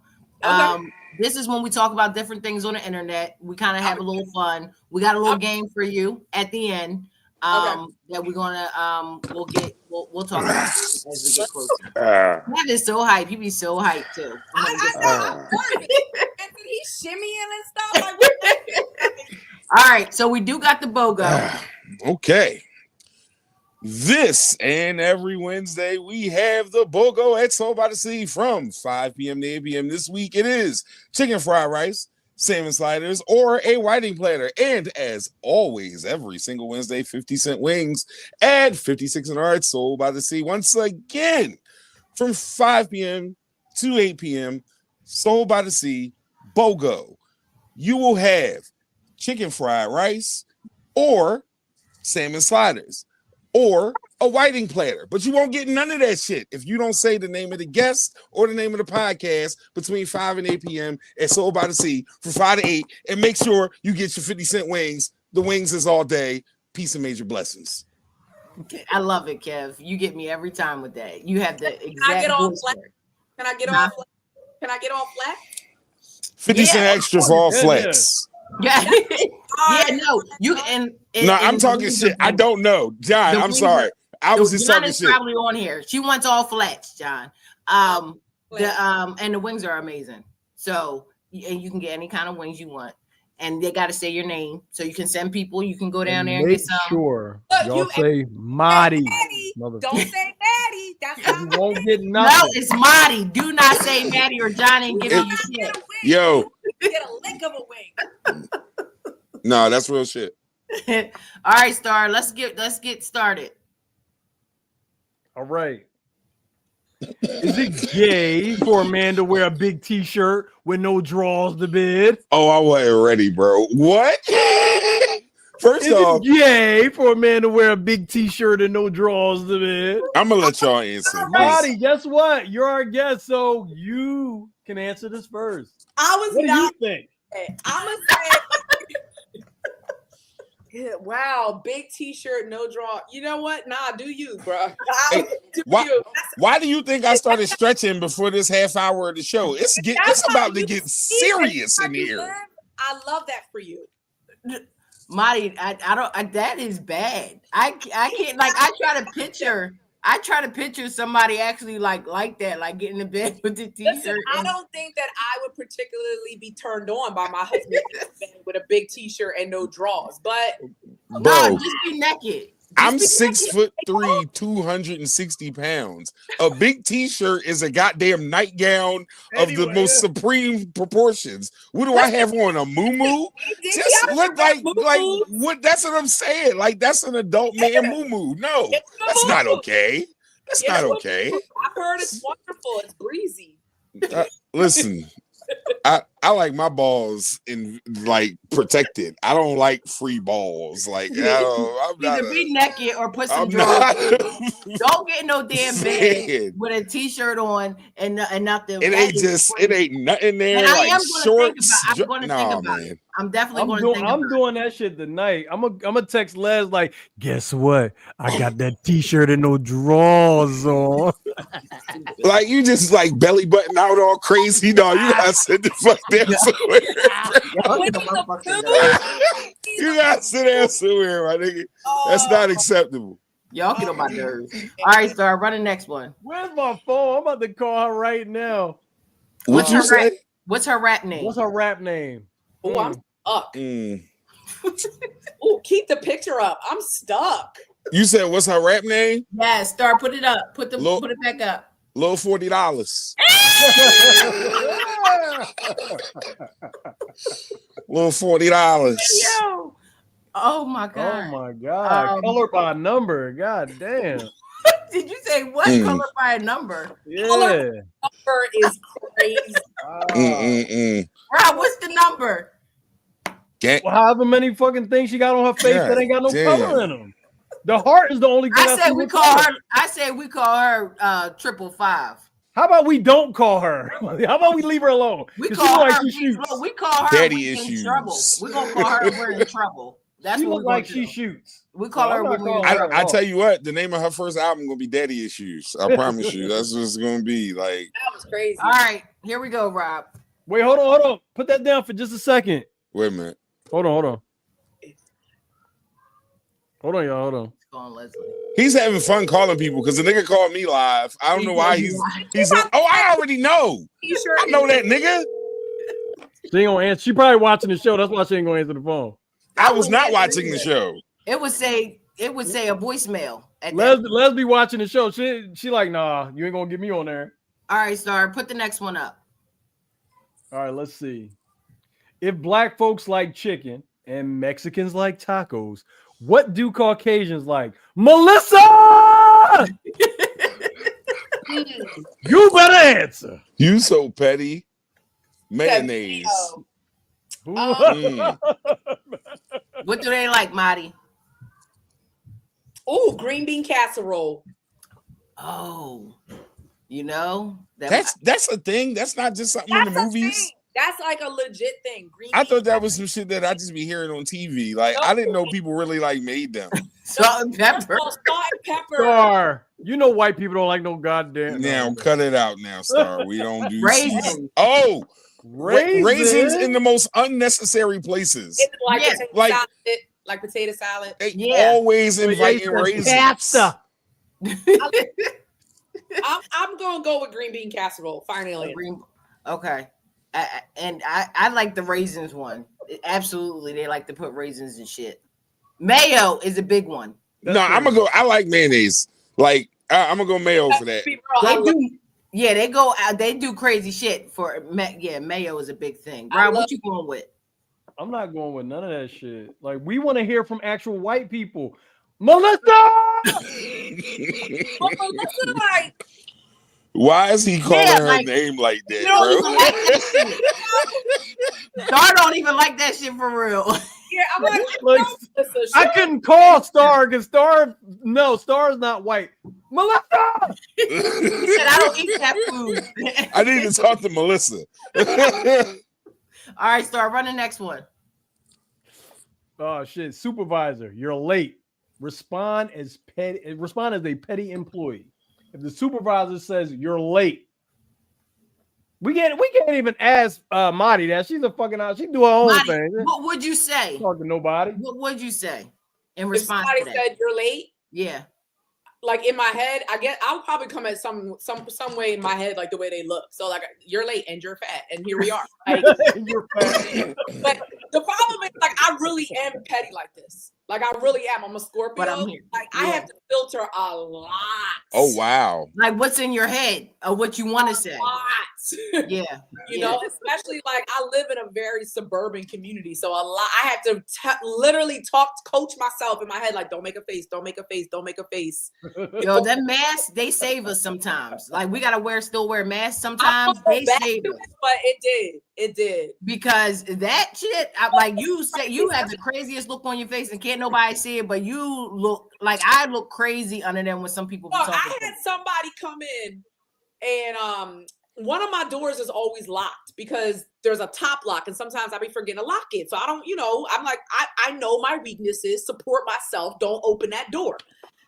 Speaker 4: Okay.
Speaker 2: This is when we talk about different things on the internet. We kind of have a little fun. We got a little game for you at the end. That we're gonna we'll talk about as we get closer. That is so hype. He be so hyped too.
Speaker 4: I know. He's shimmying and stuff. Like,
Speaker 2: all right, so we do got the BOGO.
Speaker 5: Okay. This and every Wednesday we have the BOGO at Soul by the Sea from 5 p.m. to 8 p.m. This week it is chicken fried rice, salmon sliders, or a whiting platter. And as always, every single Wednesday, 50-cent wings at 56 and R at Soul by the Sea. Once again, from 5 p.m. to 8 p.m., Soul by the Sea, BOGO. You will have chicken fried rice or salmon sliders or a whiting platter, but you won't get none of that shit if you don't say the name of the guest or the name of the podcast between 5 and 8 p.m. at Soul by the Sea from 5 to 8, and make sure you get your 50-cent wings. The wings is all day. Peace and major blessings.
Speaker 2: I love it, Kev. You get me every time with that. You have the exact.
Speaker 4: Can I get all flat? Can I get all flat?
Speaker 5: 50 cent extra for all flex.
Speaker 2: Yeah. Yeah, no, you and
Speaker 5: no, I'm talking shit. I don't know, John. I'm sorry. I was just talking shit.
Speaker 2: Probably on here. She wants all flats, John. And the wings are amazing. So, and you can get any kind of wings you want, and they got to say your name, so you can send people. You can go down there and get some.
Speaker 1: Sure, y'all say Madi.
Speaker 4: Don't say Madi. That's not.
Speaker 1: You won't get nothing.
Speaker 2: No, it's Madi. Do not say Madi or John ain't giving you shit.
Speaker 5: Yo,
Speaker 4: get a lick of a wing.
Speaker 5: No, that's real shit.
Speaker 2: All right, Star. Let's get started.
Speaker 1: All right. Is it gay for a man to wear a big T-shirt with no drawers to bed?
Speaker 5: Oh, I wasn't ready, bro. What? First off,
Speaker 1: it gay for a man to wear a big T-shirt and no drawers to bed?
Speaker 5: I'm gonna let y'all answer.
Speaker 1: Madi, guess what? You're our guest, so you can answer this first.
Speaker 4: What
Speaker 1: do you think?
Speaker 4: I'm gonna say. Wow, big T-shirt, no draw. You know what? Nah, do you, bro?
Speaker 5: Hey, why do you think I started stretching before this half hour of the show? It's about to get serious in here.
Speaker 4: I love that for you.
Speaker 2: Madi, I don't. That is bad. I can't. Like, I try to picture somebody actually like that, like getting in bed with the t-shirt.
Speaker 4: Listen, I don't think that I would particularly be turned on by my husband with a big t-shirt and no drawers, but
Speaker 2: no, just be naked.
Speaker 5: I'm 6'3", 260 pounds. A big t-shirt is a goddamn nightgown of the most supreme proportions. What do I have on? A muumuu? Just look like what? That's what I'm saying. Like, that's an adult man muumuu. No, that's not okay. That's not okay.
Speaker 4: I've heard it's wonderful. It's breezy.
Speaker 5: Listen. I like my balls in like protected. I don't like free balls. Like,
Speaker 2: either be naked or put some drawers. Don't get no damn bed with a t-shirt on and nothing.
Speaker 5: It ain't nothing there.
Speaker 2: And
Speaker 5: like shorts.
Speaker 2: I'm going to think about it. I'm definitely going to think about it.
Speaker 1: I'm doing that shit tonight. I'm gonna text Les like, guess what? I got that t-shirt and no drawers on.
Speaker 5: Like, you just like belly button out all crazy. No, you gotta sit the fuck down somewhere. You gotta sit down somewhere, my nigga. That's not acceptable.
Speaker 2: Y'all get on my nerves. All right, Star, run the next one.
Speaker 1: Where's my phone? I'm about to call her right now.
Speaker 5: What you say?
Speaker 2: What's her rap name?
Speaker 1: What's her rap name?
Speaker 4: Oh, I'm stuck. Oh, keep the picture up. I'm stuck.
Speaker 5: You said what's her rap name?
Speaker 2: Yeah, Star, put it up. Put it back up.
Speaker 5: Little $40. Little $40.
Speaker 2: Yo. Oh my god.
Speaker 1: Oh my god. Color by number. God damn.
Speaker 2: Did you say what? Color by a number?
Speaker 1: Yeah.
Speaker 4: Color number is crazy.
Speaker 2: Rob, what's the number?
Speaker 1: Well, however many fucking things she got on her face that ain't got no color in them. The heart is the only thing
Speaker 2: I say we call her 555.
Speaker 1: How about we don't call her? How about we leave her alone?
Speaker 2: We call her. We call her
Speaker 5: daddy
Speaker 2: in
Speaker 5: issues.
Speaker 2: Trouble. We're gonna call her we're in trouble. That's
Speaker 1: she
Speaker 2: what
Speaker 1: look like she shoots.
Speaker 2: We call her when we're in trouble.
Speaker 5: I tell you what, the name of her first album gonna be Daddy Issues. I promise you. That's what it's gonna be. Like,
Speaker 4: that was crazy.
Speaker 2: All right, here we go, Rob.
Speaker 1: Wait, hold on. Put that down for just a second.
Speaker 5: Wait a minute.
Speaker 1: Hold on. Hold on, y'all. Hold on.
Speaker 2: On, Leslie.
Speaker 5: He's having fun calling people because the nigga called me live. I don't know why he's like, oh, I already know. I know that nigga.
Speaker 1: She ain't gonna answer. She probably watching the show. That's why she ain't gonna answer the phone.
Speaker 5: I was not watching the show.
Speaker 2: It would say a voicemail.
Speaker 1: Les be watching the show. She like, nah, you ain't gonna get me on there.
Speaker 2: All right, Star, put the next one up.
Speaker 1: All right, let's see. If black folks like chicken and Mexicans like tacos, what do Caucasians like? Melissa! You better answer.
Speaker 5: You so petty. Mayonnaise.
Speaker 2: What do they like, Madi?
Speaker 4: Oh, green bean casserole.
Speaker 2: Oh, you know
Speaker 5: that's a thing. That's not just something in the movies.
Speaker 4: That's like a legit thing.
Speaker 5: I thought that was some shit that I just be hearing on TV. Like, I didn't know people really like made them.
Speaker 2: Salt and pepper.
Speaker 4: Salt and pepper.
Speaker 1: Star, you know white people don't like no goddamn.
Speaker 5: Now cut it out, now, Star. We don't do
Speaker 2: raisins.
Speaker 5: Oh, raisins in the most unnecessary places.
Speaker 4: It's like potato salad.
Speaker 5: They always inviting raisins.
Speaker 1: Pasta.
Speaker 4: I'm gonna go with green bean casserole. Finally.
Speaker 2: Okay. I like the raisins one. Absolutely, they like to put raisins and shit. Mayo is a big one.
Speaker 5: No, I'm gonna go. I like mayonnaise. Like, I'm gonna go mayo for that.
Speaker 2: They do crazy shit for mayo is a big thing. Rob, what you going with?
Speaker 1: I'm not going with none of that shit. Like, we want to hear from actual white people. Melissa!
Speaker 4: Melissa, like,
Speaker 5: why is he calling her name like that,
Speaker 2: bro? Star don't even like that shit for real.
Speaker 4: Yeah, I'm like
Speaker 1: I couldn't call Star because Star's not white. Melissa!
Speaker 2: He said, I don't eat that food.
Speaker 5: I need to talk to Melissa.
Speaker 2: All right, Star, run the next one.
Speaker 1: Oh shit, supervisor, you're late. Respond as a petty employee. If the supervisor says you're late, We can't even ask Madi that. She's a fucking she do her own
Speaker 2: Madi,
Speaker 1: thing.
Speaker 2: what would you say?
Speaker 1: Talk to nobody.
Speaker 2: What would you say in
Speaker 4: If
Speaker 2: response
Speaker 4: somebody
Speaker 2: to that?
Speaker 4: said you're late,
Speaker 2: Yeah.
Speaker 4: like in my head, I guess I'll probably come at some way in my head, like the way they look. So like you're late and you're fat, and here we are. Like,
Speaker 1: You're fat.
Speaker 4: but the problem is like I really am petty like this. Like I really am. I'm a Scorpio.
Speaker 2: But I'm here.
Speaker 4: Like I have to filter a lot.
Speaker 5: Oh wow.
Speaker 2: Like what's in your head or what you want to say?
Speaker 4: A lot.
Speaker 2: Yeah.
Speaker 4: You know, especially like I live in a very suburban community, so a lot. I have to literally coach myself in my head, like don't make a face, don't make a face, don't make a face.
Speaker 2: Yo, that mask, they save us sometimes. Like we gotta still wear masks sometimes. They save us.
Speaker 4: But it did.
Speaker 2: Because that shit, like you say, you have the craziest look on your face, and can't nobody see it, but you look like I look crazy under them when some people.
Speaker 4: Well, I had somebody come in, and one of my doors is always locked because there's a top lock, and sometimes I be forgetting to lock it. So I don't, I'm like, I know my weaknesses, support myself, don't open that door.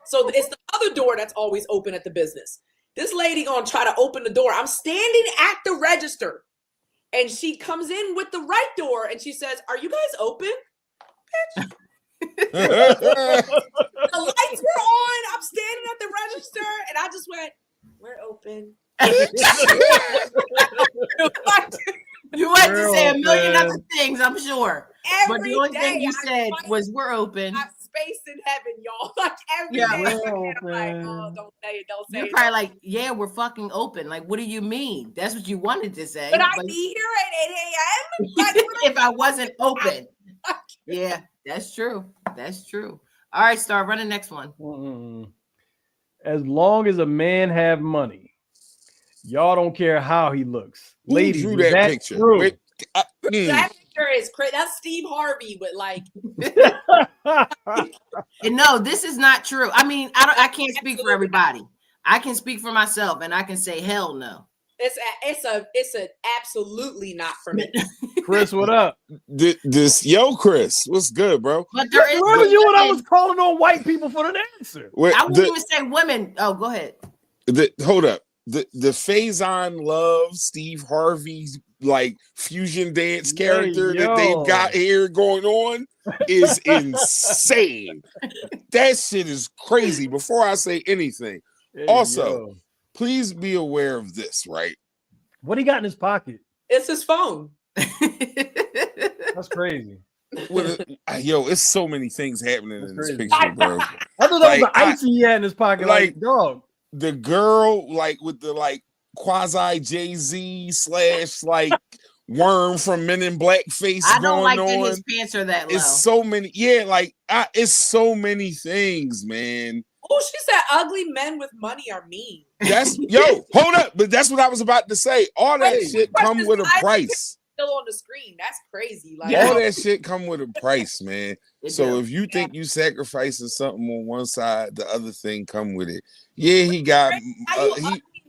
Speaker 4: So it's the other door that's always open at the business. This lady gonna try to open the door. I'm standing at the register, and she comes in with the right door, and she says, "Are you guys open?" Bitch. The lights were on. I'm standing at the register, and I just went, "We're open."
Speaker 2: You had to say a million other things, I'm sure.
Speaker 4: Every
Speaker 2: but the only thing you said
Speaker 4: find,
Speaker 2: was we're open.
Speaker 4: I'm space in heaven, y'all. Like every day I'm like, oh, don't say it, don't say
Speaker 2: You're
Speaker 4: it.
Speaker 2: probably like, yeah, we're fucking open. Like, what do you mean? That's what you wanted to say.
Speaker 4: But I'd be here at 8 a.m.
Speaker 2: if I wasn't open. Yeah, that's true. That's true. All right, Star, run the next one.
Speaker 1: As long as a man have money, y'all don't care how he looks.
Speaker 5: Who
Speaker 1: Ladies,
Speaker 5: drew that picture?
Speaker 4: That picture is crazy. That's Steve Harvey with like.
Speaker 2: No, this is not true. I mean, I can't speak for everybody. I can speak for myself, and I can say hell no.
Speaker 4: It's a absolutely not for me.
Speaker 1: Chris, what up?
Speaker 5: Chris, what's good, bro?
Speaker 2: But there is.
Speaker 1: Where was you when I was calling on white people for the answer?
Speaker 2: I wouldn't even say women. Oh, go ahead.
Speaker 5: Hold up. The Faison Love Steve Harvey like fusion dance character that they've got here going on is insane. That shit is crazy. Before I say anything, please be aware of this, right?
Speaker 1: What he got in his pocket?
Speaker 4: It's his phone.
Speaker 1: That's crazy.
Speaker 5: It's so many things happening in this picture, bro.
Speaker 1: I thought that was the icy he had in his pocket. Like dog.
Speaker 5: The girl, like with the like quasi Jay-Z / like worm from Men in Black face.
Speaker 2: I don't like
Speaker 5: that
Speaker 2: his pants are that low.
Speaker 5: It's so many, it's so many things, man.
Speaker 4: Oh, she said ugly men with money are mean.
Speaker 5: That's hold up, but that's what I was about to say. All that shit come with a price.
Speaker 4: Still on the screen. That's crazy. Like
Speaker 5: all that shit come with a price, man. So if you think you sacrificing something on one side, the other thing come with it. Yeah, he got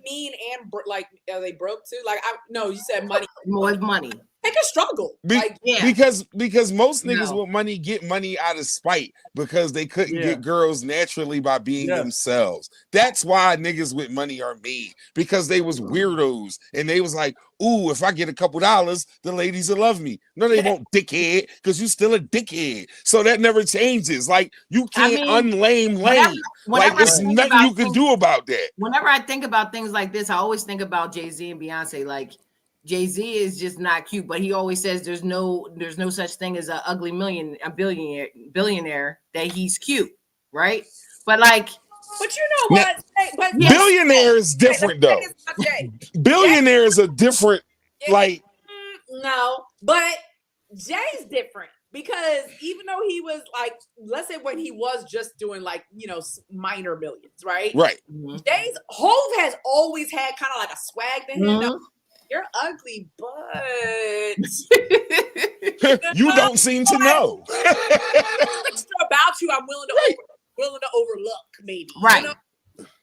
Speaker 4: mean and like are they broke too? Like you said money.
Speaker 2: More money.
Speaker 4: Take a struggle.
Speaker 5: Because most niggas with money get money out of spite because they couldn't get girls naturally by being themselves. That's why niggas with money are mean, because they was weirdos and they was like, ooh, if I get a couple dollars, the ladies will love me. No, they won't, dickhead, because you still a dickhead. So that never changes. Like you can't unlame lame. Like there's nothing you can do about that.
Speaker 2: Whenever I think about things like this, I always think about Jay-Z and Beyonce. Like Jay-Z is just not cute, but he always says there's no such thing as an ugly billionaire that he's cute, right? But like,
Speaker 4: but you know what?
Speaker 5: But billionaire is different though. Billionaires are different. Like
Speaker 4: no, but Jay's different because even though he was like, let's say when he was just doing like minor millions, right?
Speaker 5: Right.
Speaker 4: Jay's Hove has always had kind of like a swag to him. Mm-hmm. You're ugly, but
Speaker 5: you don't seem to know.
Speaker 4: About you, I'm willing to overlook, maybe.
Speaker 2: Right.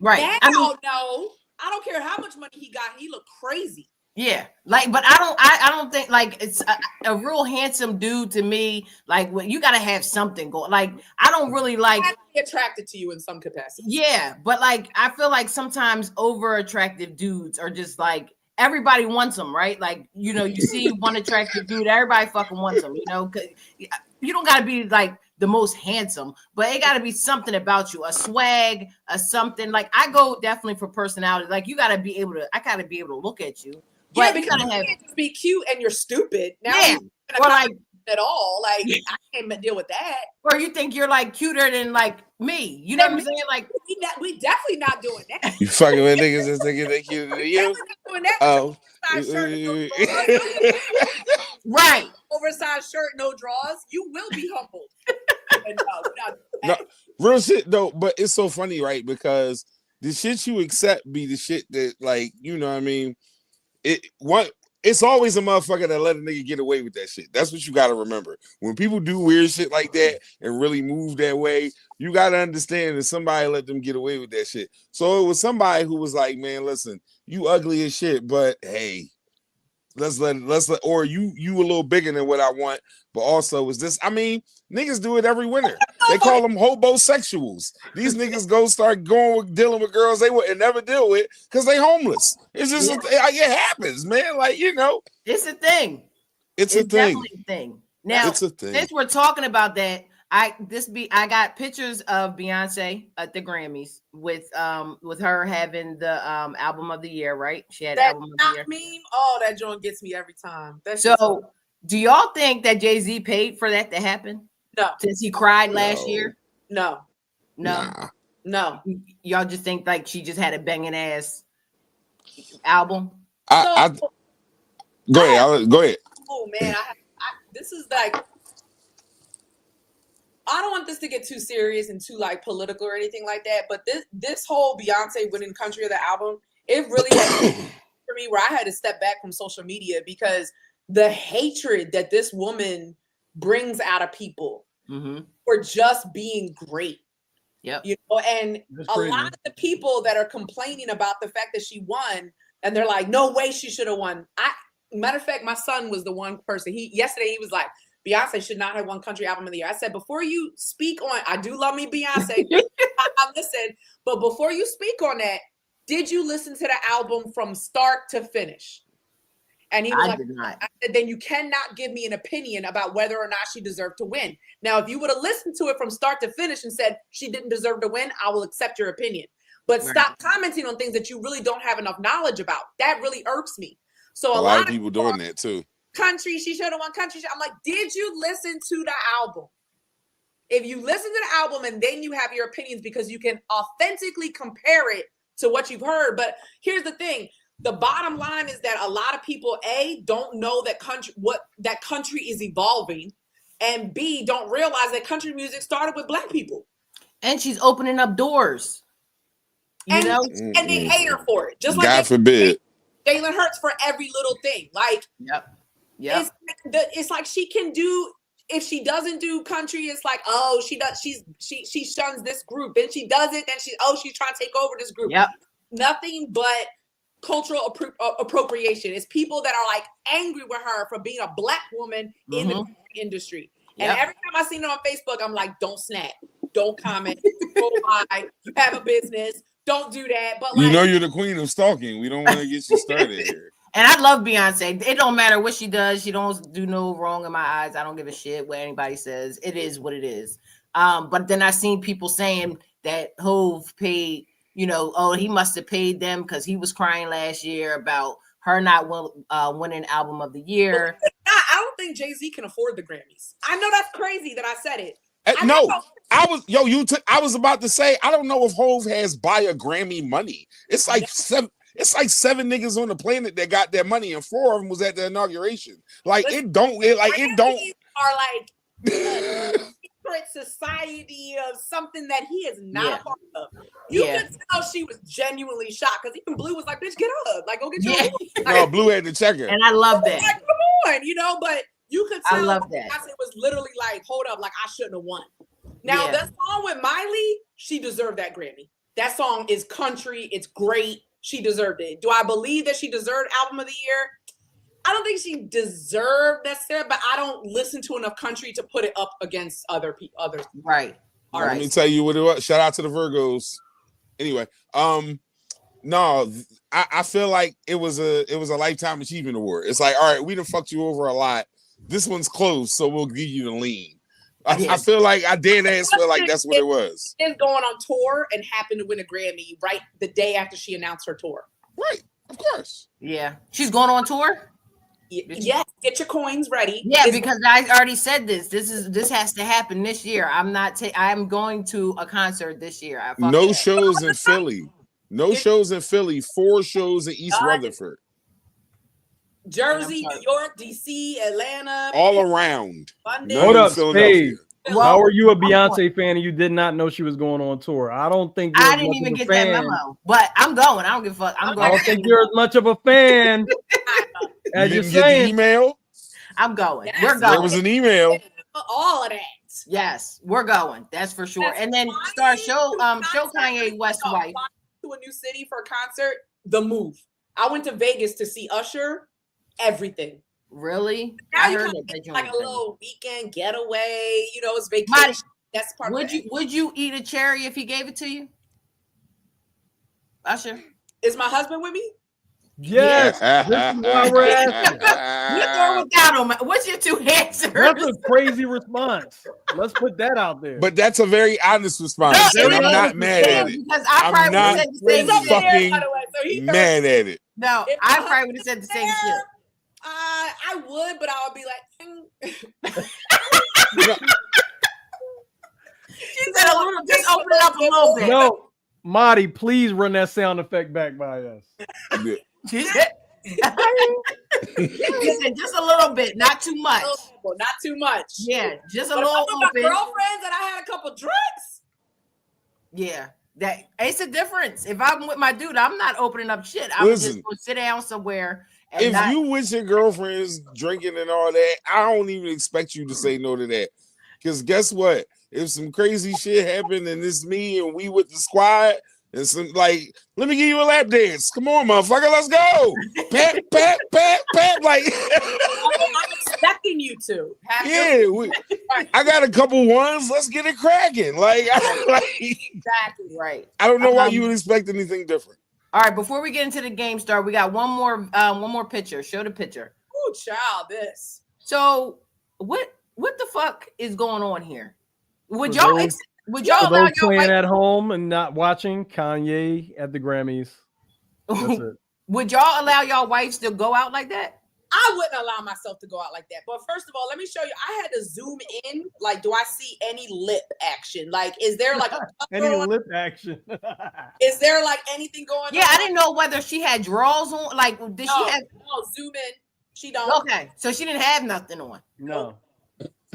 Speaker 2: Right.
Speaker 4: Now, I don't care how much money he got. He looked crazy.
Speaker 2: Yeah, like, but I don't think like it's a real handsome dude to me. Like, when you gotta have something going. Like, I don't really like
Speaker 4: attracted to you in some capacity.
Speaker 2: Yeah, but like, I feel like sometimes over attractive dudes are just like everybody wants them, right? Like, you know, you see one attractive dude, everybody fucking wants them, you know, because you don't got to be like the most handsome, but it got to be something about you, a swag, a something. Like, I go definitely for personality. Like, you got to be able to, I got to be able to look at you. But
Speaker 4: because you can't just be cute and you're stupid. Now
Speaker 2: or like
Speaker 4: at all. Like, I can't deal with that.
Speaker 2: Or you think you're like cuter than like me. You know what I'm saying? Like,
Speaker 4: we definitely not doing that.
Speaker 5: You fucking with niggas that's thinking they cuter than you.
Speaker 4: Doing that.
Speaker 5: Oh.
Speaker 2: Right.
Speaker 4: Oversized shirt, no drawers. You will be humbled.
Speaker 5: No, real shit though, but it's so funny, right? Because the shit you accept be the shit that, like, you know what I mean? It's always a motherfucker that let a nigga get away with that shit. That's what you gotta remember. When people do weird shit like that and really move that way, you gotta understand that somebody let them get away with that shit. So it was somebody who was like, man, listen, you ugly as shit, but hey, let's let or you a little bigger than what I want, but also is this, I mean, niggas do it every winter. They call them hobosexuals. These niggas dealing with girls they wouldn't never deal with because they homeless. It's just it happens, man. Like, you know,
Speaker 2: it's a thing.
Speaker 5: It's a thing.
Speaker 2: Definitely a thing. Now,
Speaker 5: it's a thing.
Speaker 2: Since we're talking about that, I got pictures of Beyonce at the Grammys with her having the album of the year, right? She had
Speaker 4: that
Speaker 2: album of the year.
Speaker 4: Meme. Oh, that joint gets me every time.
Speaker 2: So, do y'all think that Jay-Z paid for that to happen?
Speaker 4: No.
Speaker 2: Since he cried last year?
Speaker 4: No.
Speaker 5: Nah.
Speaker 4: No.
Speaker 2: Y'all just think like she just had a banging ass album?
Speaker 5: Go ahead.
Speaker 4: Oh man, this is like, I don't want this to get too serious and too like political or anything like that, but this whole Beyonce winning country of the album, it really had for me where I had to step back from social media because the hatred that this woman brings out of people for just being great.
Speaker 2: Yep.
Speaker 4: You know, and a lot of the people that are complaining about the fact that she won, and they're like, no way she should have won. Matter of fact, my son was the one person. Yesterday he was like, Beyonce should not have won country album of the year. I said, before you speak on, I do love me Beyonce. I listen, but before you speak on that, did you listen to the album from start to finish? And he was like, I said, then you cannot give me an opinion about whether or not she deserved to win. Now, if you would have listened to it from start to finish and said she didn't deserve to win, I will accept your opinion. But stop commenting on things that you really don't have enough knowledge about. That really irks me. So a lot of
Speaker 5: people doing that too.
Speaker 4: Country, she should have won country. I'm like, did you listen to the album? If you listen to the album and then you have your opinions because you can authentically compare it to what you've heard. But here's the thing. The bottom line is that a lot of people, A, don't know that country is evolving, and B, don't realize that country music started with Black people.
Speaker 2: And she's opening up doors. You know?
Speaker 4: And they hate her for it. Just like
Speaker 5: God forbid.
Speaker 4: Jalen Hurts for every little thing. Like,
Speaker 2: yep.
Speaker 4: It's like she can do, if she doesn't do country, it's like, oh, she does, she shuns this group. Then she does it, then she's trying to take over this group.
Speaker 2: Yep.
Speaker 4: Nothing but cultural appropriation. It's people that are like angry with her for being a Black woman in the industry. And every time I see it on Facebook, I'm like, don't snap, don't comment, go by, you have a business, don't do that. But like,
Speaker 5: you know, you're the queen of stalking. We don't want to get you started here.
Speaker 2: And I love Beyonce. It don't matter what she does. She don't do no wrong in my eyes. I don't give a shit what anybody says. It is what it is. But then I seen people saying that Hove paid, you know, oh, he must have paid them because he was crying last year about her not winning album of the year.
Speaker 4: I don't think Jay-Z can afford the Grammys. I know that's crazy that I said it.
Speaker 5: I was about to say, I don't know if Hove has buy a Grammy money. It's like seven niggas on the planet that got their money, and 4 of them was at the inauguration. Like, it don't
Speaker 4: are like secret society of something that he is not a part of. You could tell she was genuinely shocked because even Blue was like, bitch, get up. Like, go get your
Speaker 5: No, Blue had to check her.
Speaker 2: And I love that.
Speaker 4: Like, come on, you know, but you could tell
Speaker 2: I love that.
Speaker 4: It was literally like, hold up, like I shouldn't have won. Now, that song with Miley, she deserved that Grammy. That song is country, it's great. She deserved it. Do I believe that she deserved album of the year? I don't think she deserved necessarily, but I don't listen to enough country to put it up against others.
Speaker 2: Right.
Speaker 5: Let me tell you what it was. Shout out to the Virgos. Anyway, No, I feel like it was a lifetime achievement award. It's like, all right, we done fucked you over a lot. This one's close, so we'll give you the lean. I feel like I dead ass feel like that's what it was.
Speaker 4: Is going on tour and happened to win a Grammy right the day after she announced her tour.
Speaker 5: Right, of course.
Speaker 2: Yeah, she's going on tour.
Speaker 4: Yes, get your coins ready.
Speaker 2: Yeah, because I already said this. This has to happen this year. I'm going to a concert this year.
Speaker 5: No shows in Philly. No shows in Philly. 4 shows in East Rutherford.
Speaker 4: Jersey, New York, DC, Atlanta,
Speaker 5: all around.
Speaker 1: Hold up, Spade. How are you a Beyonce fan and you did not know she was going on tour? I don't think
Speaker 2: I didn't even get that memo, but I'm going. I don't give a fuck. I'm going.
Speaker 1: I don't think you're as much of a fan as you're saying.
Speaker 5: Get the email?
Speaker 2: I'm going.
Speaker 4: Yes,
Speaker 2: we're going.
Speaker 5: There was an email.
Speaker 4: All of that.
Speaker 2: Yes, we're going. That's for sure. And then show Kanye West's wife
Speaker 4: to a new city for a concert. The move. I went to Vegas to see Usher. Everything.
Speaker 2: Really?
Speaker 4: Now I heard it. Like a little weekend getaway. You know, it's vacation. Madi, that's part.
Speaker 2: Would you eat a cherry if he gave it to you? Usher.
Speaker 4: Is my husband with me?
Speaker 1: Yes. This is why we're asking.
Speaker 2: With or without him? What's your 2 answers?
Speaker 1: That's a crazy response. Let's put that out there.
Speaker 5: But that's a very honest response.
Speaker 2: No,
Speaker 5: and I'm not mad at it.
Speaker 2: Because I probably would have said the same
Speaker 5: fucking mad at it.
Speaker 2: No, I probably would have said the same shit.
Speaker 4: I would, but I would be like,
Speaker 2: She said a little, just open it up a little bit.
Speaker 1: No, Madi, please run that sound effect back by us.
Speaker 2: Listen, just a little bit, not too much.
Speaker 4: Not too much.
Speaker 2: Yeah, just a
Speaker 4: but
Speaker 2: little open.
Speaker 4: My girlfriends and I had a couple drinks.
Speaker 2: Yeah, that it's a difference. If I'm with my dude, I'm not opening up shit. I'm just gonna sit down somewhere.
Speaker 5: If you with your girlfriends drinking and all that, I don't even expect you to say no to that. Because guess what? If some crazy shit happened and it's me and we with the squad, and some like, let me give you a lap dance. Come on, motherfucker, let's go. Pat, pat, pat, pat. Like,
Speaker 4: I'm expecting you to.
Speaker 5: I got a couple ones. Let's get it cracking. Like,
Speaker 2: exactly right.
Speaker 5: I don't know why you would expect anything different.
Speaker 2: All right, before we get into the game start, we got one more picture. Show the picture.
Speaker 4: Oh, child, this.
Speaker 2: So what the fuck is going on here? Would y'all allow your
Speaker 1: playing at home and not watching Kanye at the Grammys? That's it.
Speaker 2: Would y'all allow y'all wives to go out like that?
Speaker 4: I wouldn't allow myself to go out like that. But first of all, let me show you. I had to zoom in. Like, do I see any lip action? Like, is there like
Speaker 1: any lip action?
Speaker 4: Is there like anything going on?
Speaker 2: Yeah, I didn't know whether she had drawers on. Like, did she have?
Speaker 4: No, zoom in. She don't.
Speaker 2: Okay, so she didn't have nothing on.
Speaker 1: No.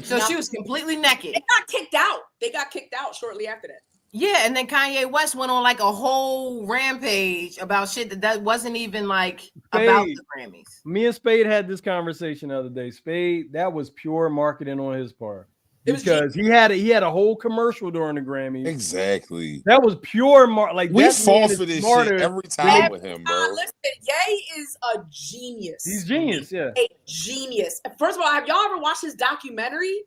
Speaker 2: So she was completely naked.
Speaker 4: They got kicked out. They got kicked out shortly after that.
Speaker 2: Yeah, and then Kanye West went on like a whole rampage about shit that wasn't even like about the Grammys.
Speaker 1: Me and Spade had this conversation the other day. Spade, that was pure marketing on his part. Because he had a whole commercial during the Grammys.
Speaker 5: Exactly.
Speaker 1: That was pure like
Speaker 5: we fall for this shit every time with him, bro.
Speaker 4: Listen, Ye is a genius.
Speaker 1: He's genius, yeah.
Speaker 4: A genius. First of all, have y'all ever watched his documentary?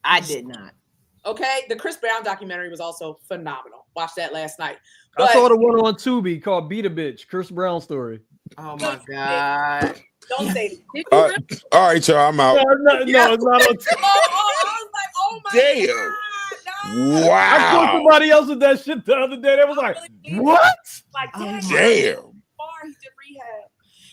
Speaker 2: I did not.
Speaker 4: Okay, the Chris Brown documentary was also phenomenal. Watched that last night. But
Speaker 1: I saw the one on Tubi called "Beat a Bitch," Chris Brown story.
Speaker 2: Oh my god!
Speaker 4: Don't say it.
Speaker 5: All right, y'all, I'm out.
Speaker 1: No, it's not on Tubi.
Speaker 4: I was like, oh my
Speaker 5: damn.
Speaker 4: God, no.
Speaker 5: Wow.
Speaker 1: I saw somebody else with that shit the other day. They was like, what?
Speaker 4: Like,
Speaker 5: damn.
Speaker 4: He did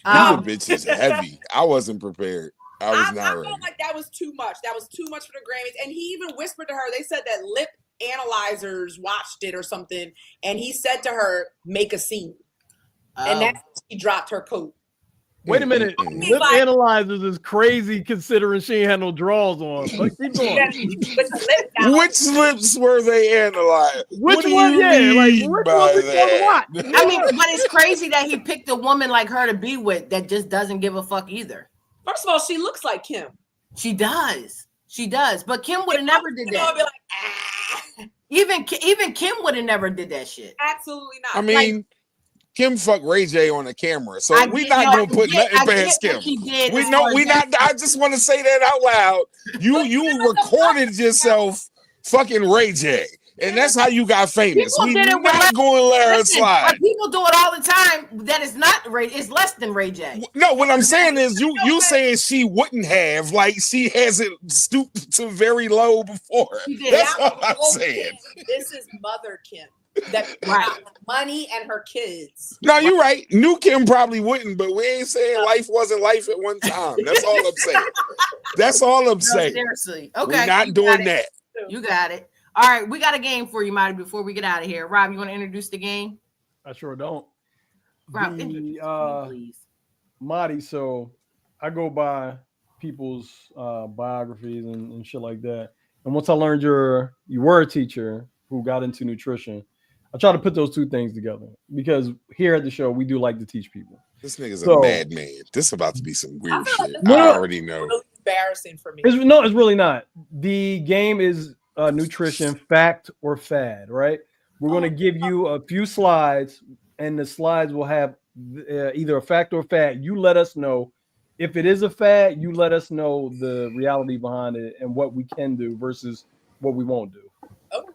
Speaker 4: rehab.
Speaker 5: Beat a Bitch is heavy. I wasn't prepared. I
Speaker 4: felt like that was too much. That was too much for the Grammys. And he even whispered to her, they said that lip analyzers watched it or something. And he said to her, make a scene. And that's when she dropped her coat.
Speaker 1: Wait a minute. Lip analyzers is crazy considering she ain't had no drawers on. But keep going.
Speaker 5: Which lips were they analyzed?
Speaker 1: Which one? Yeah, like which one was what?
Speaker 2: I mean, but it's crazy that he picked a woman like her to be with that just doesn't give a fuck either.
Speaker 4: First of all, she looks like Kim.
Speaker 2: She does. She does. But Kim would have never did that.
Speaker 4: Be like, ah.
Speaker 2: Even Kim would have never did that shit.
Speaker 4: Absolutely not.
Speaker 5: I mean, Kim fucked Ray J on the camera, so we're not gonna put nothing past Kim. We not. I just want to say that out loud. You recorded yourself fucking Ray J, And that's how you got famous.
Speaker 2: People
Speaker 5: We
Speaker 2: did it with
Speaker 5: not going to let her
Speaker 2: Listen,
Speaker 5: slide.
Speaker 2: people do it all the time. That is not Ray. It's less than Ray J.
Speaker 5: No, what I'm saying is you saying she wouldn't have, like she hasn't stooped to very low before. That's all I'm saying.
Speaker 4: This is Mother Kim. That
Speaker 2: Right.
Speaker 4: money and her kids.
Speaker 5: No, you're right. New Kim probably wouldn't, but we ain't saying life wasn't life at one time. That's all I'm saying. That's all I'm saying.
Speaker 2: Seriously. Okay.
Speaker 5: We're not doing that.
Speaker 2: You got it. All right, we got a game for you, Madi, before we get out of here. Rob, you want to introduce the game?
Speaker 1: I sure don't.
Speaker 2: Rob, introduce me, please.
Speaker 1: Madi, so I go by people's biographies and shit like that. And once I learned you were a teacher who got into nutrition, I try to put those two things together because here at the show, we do like to teach people.
Speaker 5: This nigga's a madman. This is about to be some weird shit. I already know.
Speaker 4: Really embarrassing for me.
Speaker 1: It's really not. The game is nutrition, fact or fad, right? We're going to give you a few slides, and the slides will have either a fact or fad. You let us know. If it is a fad, you let us know the reality behind it and what we can do versus what we won't do.
Speaker 4: Okay.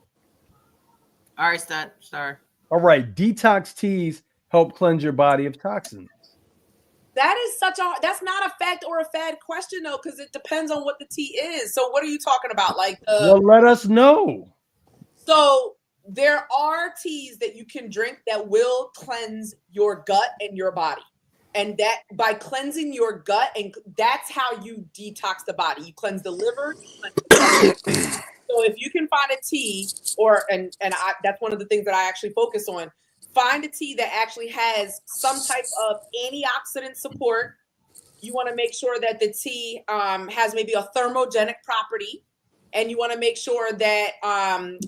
Speaker 2: All right, Star.
Speaker 1: All right. Detox teas help cleanse your body of toxins.
Speaker 4: That is that's not a fact or a fad question though, because it depends on what the tea is. So what are you talking about? Like
Speaker 1: well, let us know.
Speaker 4: So there are teas that you can drink that will cleanse your gut and your body. And that by cleansing your gut, and that's how you detox the body. You cleanse the liver. So if you can find a tea, that's one of the things that I actually focus on. Find a tea that actually has some type of antioxidant support. You want to make sure that the tea has maybe a thermogenic property. And you want to make sure that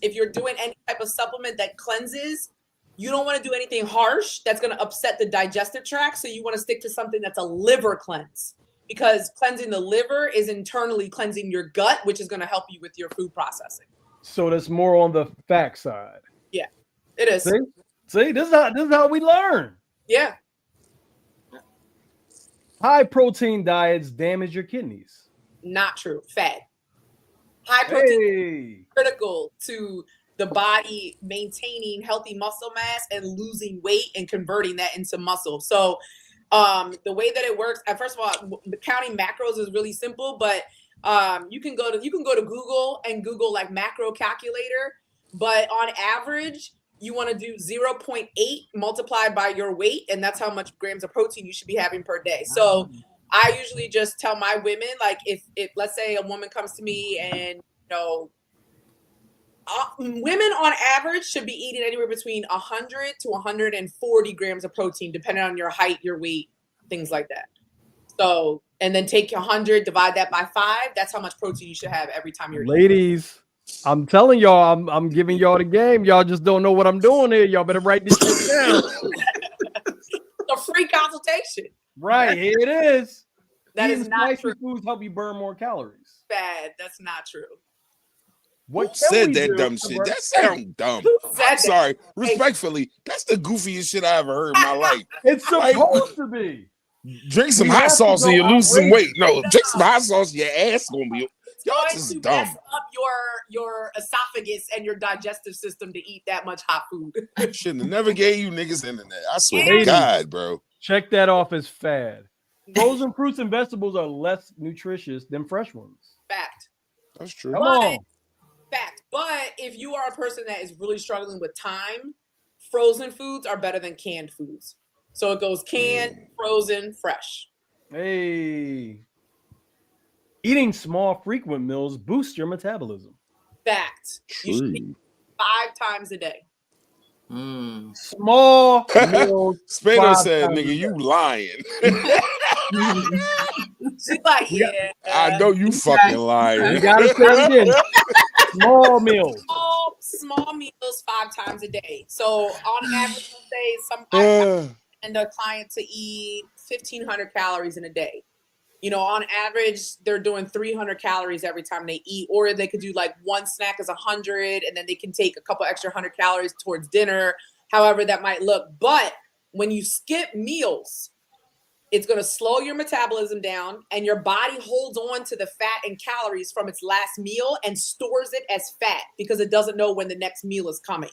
Speaker 4: if you're doing any type of supplement that cleanses, you don't want to do anything harsh that's going to upset the digestive tract. So you want to stick to something that's a liver cleanse, because cleansing the liver is internally cleansing your gut, which is going to help you with your food processing.
Speaker 1: So that's more on the fact side.
Speaker 4: Yeah, it is.
Speaker 1: See, this is how we learn.
Speaker 4: Yeah.
Speaker 1: High protein diets damage your kidneys.
Speaker 4: Not true. Fad. High protein is critical to the body maintaining healthy muscle mass and losing weight and converting that into muscle. So the way that it works, first of all, counting macros is really simple, but you can go to Google and Google like macro calculator, but on average, you want to do 0.8 multiplied by your weight, and that's how much grams of protein you should be having per day. So I usually just tell my women, like if let's say a woman comes to me and, women on average should be eating anywhere between 100 to 140 grams of protein, depending on your height, your weight, things like that. So, and then take your 100, divide that by 5. That's how much protein you should have every time you're eating.
Speaker 1: Ladies, I'm telling y'all, I'm giving y'all the game. Y'all just don't know what I'm doing here. Y'all better write this shit down.
Speaker 4: A free consultation.
Speaker 1: Right, here it is.
Speaker 4: That is not true.
Speaker 1: Foods help you burn more calories.
Speaker 4: Bad. That's not true.
Speaker 5: What said that dumb shit? That sounds dumb. I'm sorry. Respectfully, that's the goofiest shit I ever heard in my life.
Speaker 1: It's supposed to be.
Speaker 5: Drink some hot sauce and you lose some weight. No, drink some hot sauce, your ass gonna be. Y'all just dumb.
Speaker 4: Mess up your esophagus and your digestive system to eat that much hot food.
Speaker 5: Shouldn't have never gave you niggas internet. I swear to God, bro.
Speaker 1: Check that off as fad. Frozen fruits and vegetables are less nutritious than fresh ones.
Speaker 4: Fact.
Speaker 5: That's true.
Speaker 1: Come on.
Speaker 4: Fact. But if you are a person that is really struggling with time, frozen foods are better than canned foods. So it goes canned, frozen, fresh.
Speaker 1: Hey. Eating small, frequent meals boosts your metabolism.
Speaker 4: Fact.
Speaker 5: True.
Speaker 4: You should eat 5 times a day.
Speaker 1: Small meals.
Speaker 5: Spano said, nigga, you lying.
Speaker 4: She's like, yeah.
Speaker 5: I know you fucking lying.
Speaker 1: You gotta say it again. Small meals.
Speaker 4: Small meals 5 times a day. So on average, let's say I and a client to eat 1,500 calories in a day. On average, they're doing 300 calories every time they eat, or they could do like one snack is 100, and then they can take a couple extra 100 calories towards dinner, however that might look. But when you skip meals, It's going to slow your metabolism down, and your body holds on to the fat and calories from its last meal and stores it as fat because it doesn't know when the next meal is coming.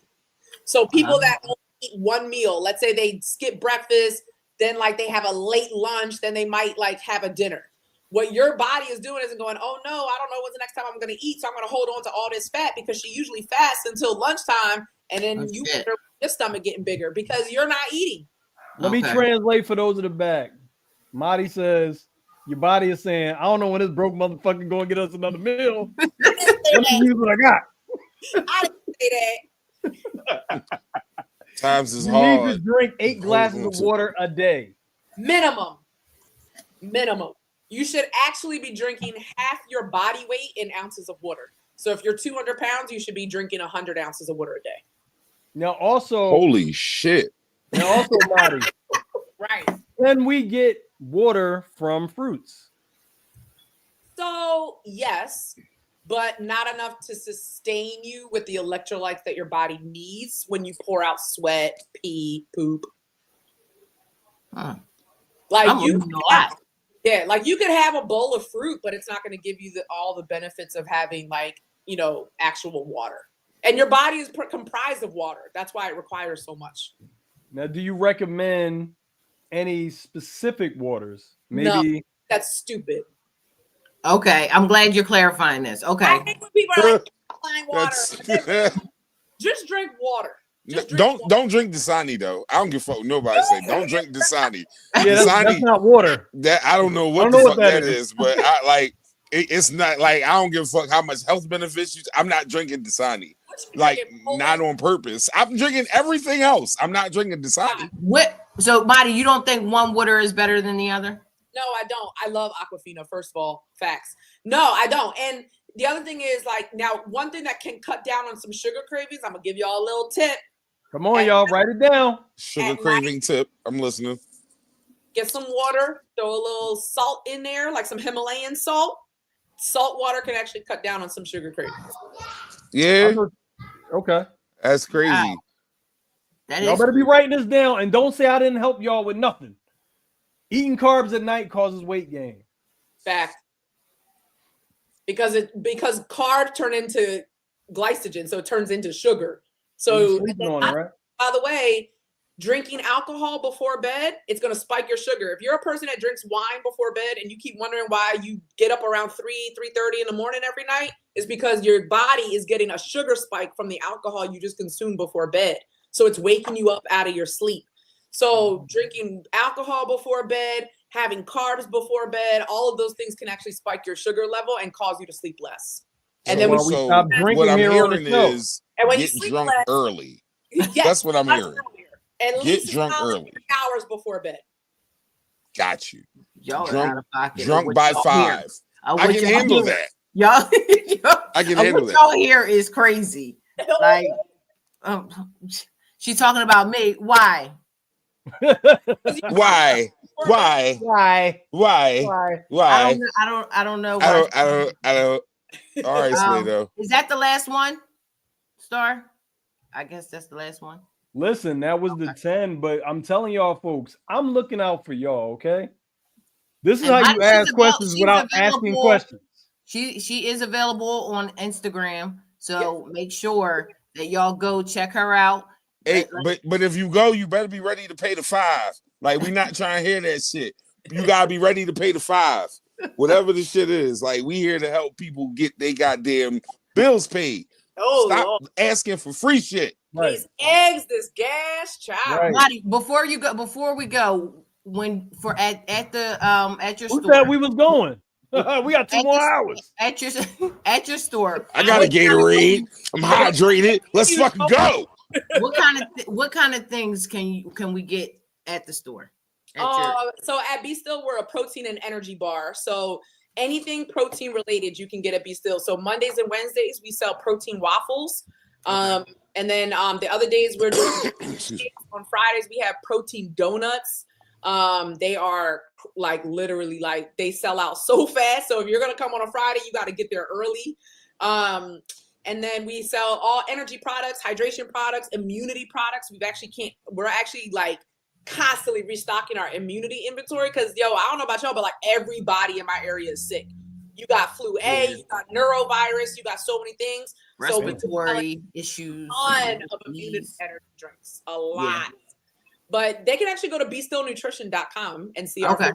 Speaker 4: So people that only eat one meal, let's say they skip breakfast, then like they have a late lunch, then they might like have a dinner. What your body is doing isn't going, oh no, I don't know when's the next time I'm going to eat, so I'm going to hold on to all this fat, because she usually fasts until lunchtime, and then you wonder your stomach getting bigger because you're not eating.
Speaker 1: Let me translate for those in the back. Madi says, your body is saying, I don't know when this broke motherfucker going to get us another meal. Let me use what I got.
Speaker 4: I didn't say that.
Speaker 5: Times is
Speaker 1: you
Speaker 5: hard.
Speaker 1: need to drink 8 glasses of water a day.
Speaker 4: Minimum. You should actually be drinking half your body weight in ounces of water. So if you're 200 pounds, you should be drinking 100 ounces of water a day.
Speaker 1: Now also,
Speaker 5: holy shit.
Speaker 1: Now also, Madi,
Speaker 4: right?
Speaker 1: Can we get water from fruits?
Speaker 4: So yes, but not enough to sustain you with the electrolytes that your body needs when you pour out sweat, pee, poop. Like you could have a bowl of fruit, but it's not going to give you all the benefits of having actual water. And your body is comprised of water. That's why it requires so much.
Speaker 1: Now, do you recommend any specific waters? Maybe
Speaker 4: no, that's stupid.
Speaker 2: Okay, I'm glad you're clarifying this. Okay.
Speaker 4: I think when people are like, fine water. Just drink water.
Speaker 5: Don't drink Dasani though. I don't give a fuck. Nobody say don't drink Dasani.
Speaker 1: Yeah, that's not water.
Speaker 5: That I don't know what the fuck that is, but it's not like I don't give a fuck how much health benefits I'm not drinking Dasani. Like not on purpose. I'm drinking everything else. I'm not drinking Dasani.
Speaker 2: What? So, Madi, you don't think one water is better than the other?
Speaker 4: No, I don't. I love Aquafina. First of all, facts. No, I don't. And the other thing is now one thing that can cut down on some sugar cravings. I'm gonna give y'all a little tip.
Speaker 1: Come on, y'all, write it down.
Speaker 5: Sugar craving tip. I'm listening.
Speaker 4: Get some water. Throw a little salt in there, like some Himalayan salt. Salt water can actually cut down on some sugar cravings.
Speaker 5: Yeah.
Speaker 1: Okay.
Speaker 5: That's crazy. Wow.
Speaker 1: Y'all better be writing this down and don't say I didn't help y'all with nothing. Eating carbs at night causes weight gain.
Speaker 4: Fact. Because carbs turn into glycogen, so it turns into sugar. So by the way, drinking alcohol before bed, it's going to spike your sugar. If you're a person that drinks wine before bed and you keep wondering why you get up around 3:30 in the morning every night, is because your body is getting a sugar spike from the alcohol you just consumed before bed. So it's waking you up out of your sleep. So drinking alcohol before bed, having carbs before bed, all of those things can actually spike your sugar level and cause you to sleep less. And then
Speaker 5: we stop drinking. What I'm hearing is get drunk early.
Speaker 4: Yes,
Speaker 5: that's what I'm hearing.
Speaker 4: At least drunk early. 3 hours before bed.
Speaker 5: Got you.
Speaker 2: Y'all
Speaker 5: drunk,
Speaker 2: out of pocket.
Speaker 5: Drunk by 5. I can handle that.
Speaker 2: Y'all,
Speaker 5: I can handle that.
Speaker 2: Y'all here is crazy. Like, she's talking about me. Why?
Speaker 5: Why?
Speaker 2: I don't know.
Speaker 5: I don't. All right, Slido.
Speaker 2: Is that the last one, Star? I guess that's the last one.
Speaker 1: Listen, that was the 10, but I'm telling y'all, folks, I'm looking out for y'all, okay? This is how you ask questions without asking questions.
Speaker 2: She is available on Instagram, so make sure that y'all go check her out.
Speaker 5: Hey, but if you go, you better be ready to pay the $5. Like, we're not trying to hear that shit. You gotta be ready to pay the $5. Whatever the shit is. Like, we here to help people get their goddamn bills paid. Stop asking for free shit.
Speaker 1: Right.
Speaker 4: These eggs, this gas, child.
Speaker 2: Right. Madi, before we go, at your store.
Speaker 1: Who said we was going? We got 2 more hours.
Speaker 2: At your store.
Speaker 5: I got a Gatorade. I'm hydrated. Let's fucking go.
Speaker 2: What kind of things can we get at the store?
Speaker 4: So at Be Still, we're a protein and energy bar. So anything protein related you can get at Be Still. So Mondays and Wednesdays we sell protein waffles. And then the other days we're doing on Fridays we have protein donuts. They are literally they sell out so fast. So if you're gonna come on a Friday, you got to get there early. And then we sell all energy products, hydration products, immunity products. We're actually constantly restocking our immunity inventory because, I don't know about y'all, but like everybody in my area is sick. You got flu A, you got neurovirus, you got so many things.
Speaker 2: Respiratory issues.
Speaker 4: A ton of immunity energy drinks. A lot. Yeah. But they can actually go to bestillnutrition.com and see our food.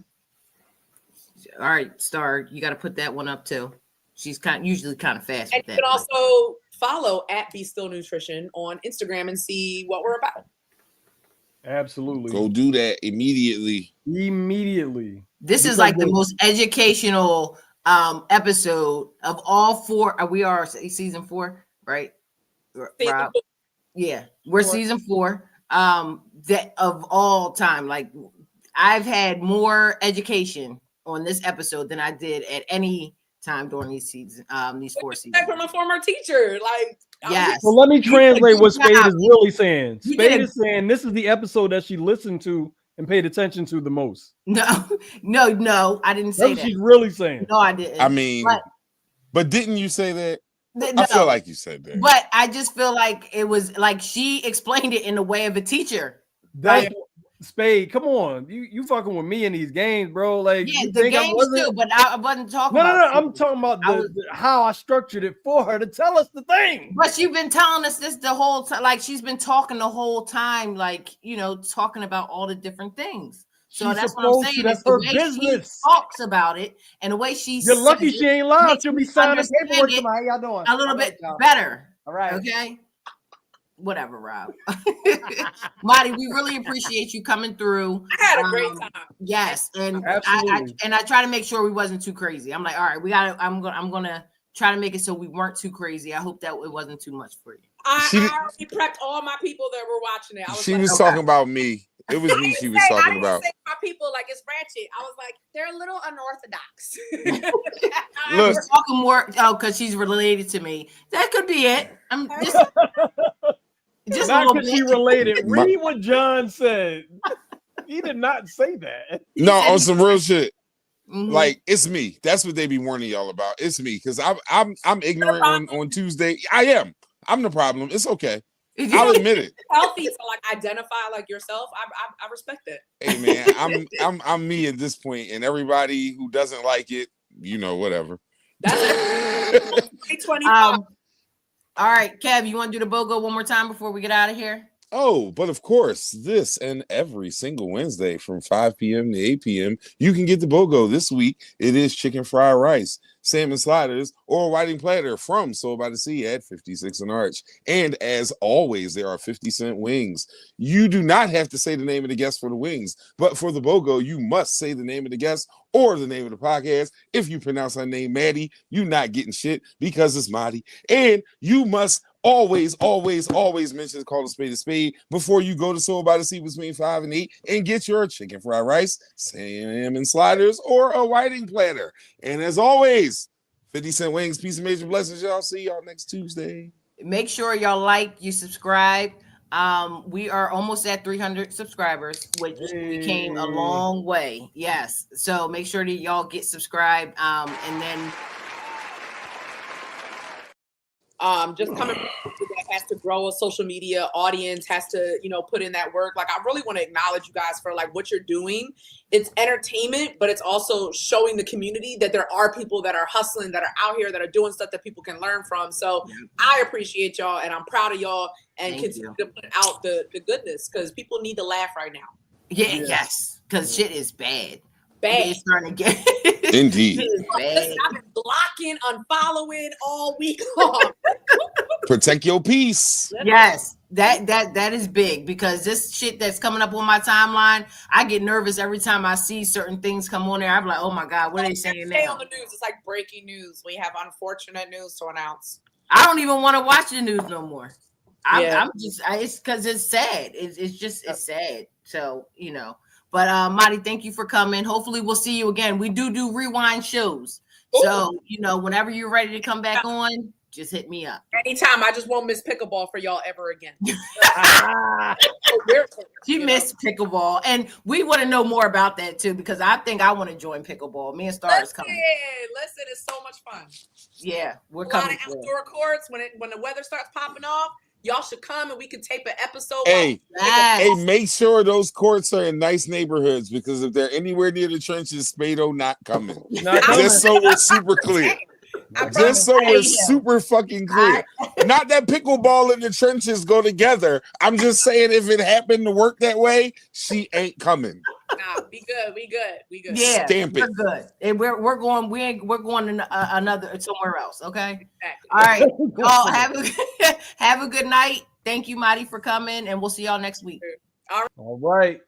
Speaker 2: All right, Star, you got to put that one up too. She's usually kind of fast.
Speaker 4: And
Speaker 2: with
Speaker 4: you can also follow at Be Still Nutrition on Instagram and see what we're about.
Speaker 1: Absolutely.
Speaker 5: Go do that immediately.
Speaker 2: This is like the most educational episode of all 4. We are season 4, right? Rob? Yeah, we're season 4. That of all time, like I've had more education on this episode than I did at any time during these seasons, these 4 seasons.
Speaker 4: From a former teacher, like
Speaker 2: yes.
Speaker 1: Well, let me translate what Spade is really saying. Spade is saying this is the episode that she listened to and paid attention to the most.
Speaker 2: No, I didn't say that.
Speaker 1: That's what she's really saying.
Speaker 2: No, I didn't.
Speaker 5: I mean, but didn't you say that?
Speaker 2: No,
Speaker 5: I feel like you said that.
Speaker 2: But I just feel like it was like she explained it in the way of a teacher.
Speaker 1: That's Spade, come on. You fucking with me in these games, bro. Like,
Speaker 2: yeah, the games too, but I wasn't talking about
Speaker 1: No, I'm talking about how I structured it for her to tell us the thing.
Speaker 2: But she's been telling us this the whole time. Like, she's been talking the whole time, like, talking about all the different things. So that's what I'm saying.
Speaker 1: That's her business.
Speaker 2: She talks about it and the way she
Speaker 1: You're lucky she ain't live. She'll be signing paperwork to how y'all doing?
Speaker 2: A little bit better.
Speaker 1: All right.
Speaker 2: Okay. Whatever, Rob. Madi, we really appreciate you coming through.
Speaker 4: I had a great time.
Speaker 2: Yes, and I try to make sure we wasn't too crazy. I'm like, all right, I'm gonna try to make it so we weren't too crazy. I hope that it wasn't too much for you.
Speaker 4: I already prepped all my people that were watching it.
Speaker 5: She was talking about me. It was me she was talking about.
Speaker 4: I didn't say my people like it's ratchet. I was like, they're a little unorthodox.
Speaker 2: Look, we're talking more because she's related to me. That could be it. I'm just
Speaker 1: not because she related. Read what John said. He did not say that.
Speaker 5: No, on some real shit. Mm-hmm. Like, it's me. That's what they be warning y'all about. It's me because I'm ignorant on Tuesday. I am. I'm the problem. It's okay. I'll admit it.
Speaker 4: Healthy to like identify like yourself. I respect that.
Speaker 5: Hey man, I'm me at this point, and everybody who doesn't like it, whatever.
Speaker 4: That's 2025.
Speaker 2: All right, Kev, you want to do the BOGO one more time before we get out of here?
Speaker 5: Oh, but of course, this and every single Wednesday from 5 p.m. to 8 p.m., you can get the BOGO. This week, it is chicken fried rice, salmon sliders, or a whiting platter from Soul by the Sea at 56 and Arch. And as always, there are 50-cent wings. You do not have to say the name of the guest for the wings, but for the BOGO, you must say the name of the guest or the name of the podcast. If you pronounce her name Maddie, you're not getting shit because it's Madi. And you must always mention call a spade before you go to Soul by the Sea between 5 and 8 and get your chicken fried rice, salmon sliders, or a whiting platter. And as always, 50-cent wings, peace and major blessings. Y'all see y'all next Tuesday.
Speaker 2: Make sure y'all you subscribe. We are almost at 300 subscribers, which we came a long way. Yes. So make sure that y'all get subscribed. And then
Speaker 4: just coming that has to grow a social media audience, has to, put in that work. Like, I really want to acknowledge you guys for like what you're doing. It's entertainment, but it's also showing the community that there are people that are hustling, that are out here, that are doing stuff that people can learn from. So I appreciate y'all and I'm proud of y'all and continue to put out the goodness because people need to laugh right now.
Speaker 2: Yes. Because shit is bad.
Speaker 4: It's
Speaker 2: starting to get
Speaker 5: indeed.
Speaker 4: Listen, I've been blocking, unfollowing all week long.
Speaker 5: Protect your peace.
Speaker 2: Yes, that is big because this shit that's coming up on my timeline, I get nervous every time I see certain things come on there. I'm like, oh my God, what are they saying now?
Speaker 4: On the news, it's like breaking news. We have unfortunate news to announce.
Speaker 2: I don't even want to watch the news no more. It's because it's sad. It's sad. So, But Madi, thank you for coming. Hopefully we'll see you again. We do rewind shows. Ooh. So, whenever you're ready to come back on, just hit me up.
Speaker 4: Anytime. I just won't miss pickleball for y'all ever again.
Speaker 2: She missed pickleball. And we want to know more about that too, because I think I want to join pickleball. Me and Star is coming.
Speaker 4: Listen, it's so much fun.
Speaker 2: Yeah, we're
Speaker 4: a
Speaker 2: coming.
Speaker 4: A lot of outdoor courts when the weather starts popping off. y'all should come and we can tape an episode.
Speaker 5: Hey,
Speaker 2: Yes.
Speaker 5: hey, make sure those courts are in nice neighborhoods, because if they're anywhere near the trenches, Spado not coming.
Speaker 1: Not coming.
Speaker 5: Just so we're super clear. Just so we're super fucking clear. Not that pickleball and the trenches go together. I'm just saying, if it happened to work that way, she ain't coming.
Speaker 4: Nah, we good.
Speaker 2: Yeah,
Speaker 5: Stamp it.
Speaker 2: we're good. And we're going in another somewhere else. Okay.
Speaker 4: Exactly.
Speaker 2: All right. Oh, have a good night. Thank you, Madi, for coming, and we'll see y'all next week.
Speaker 1: All right.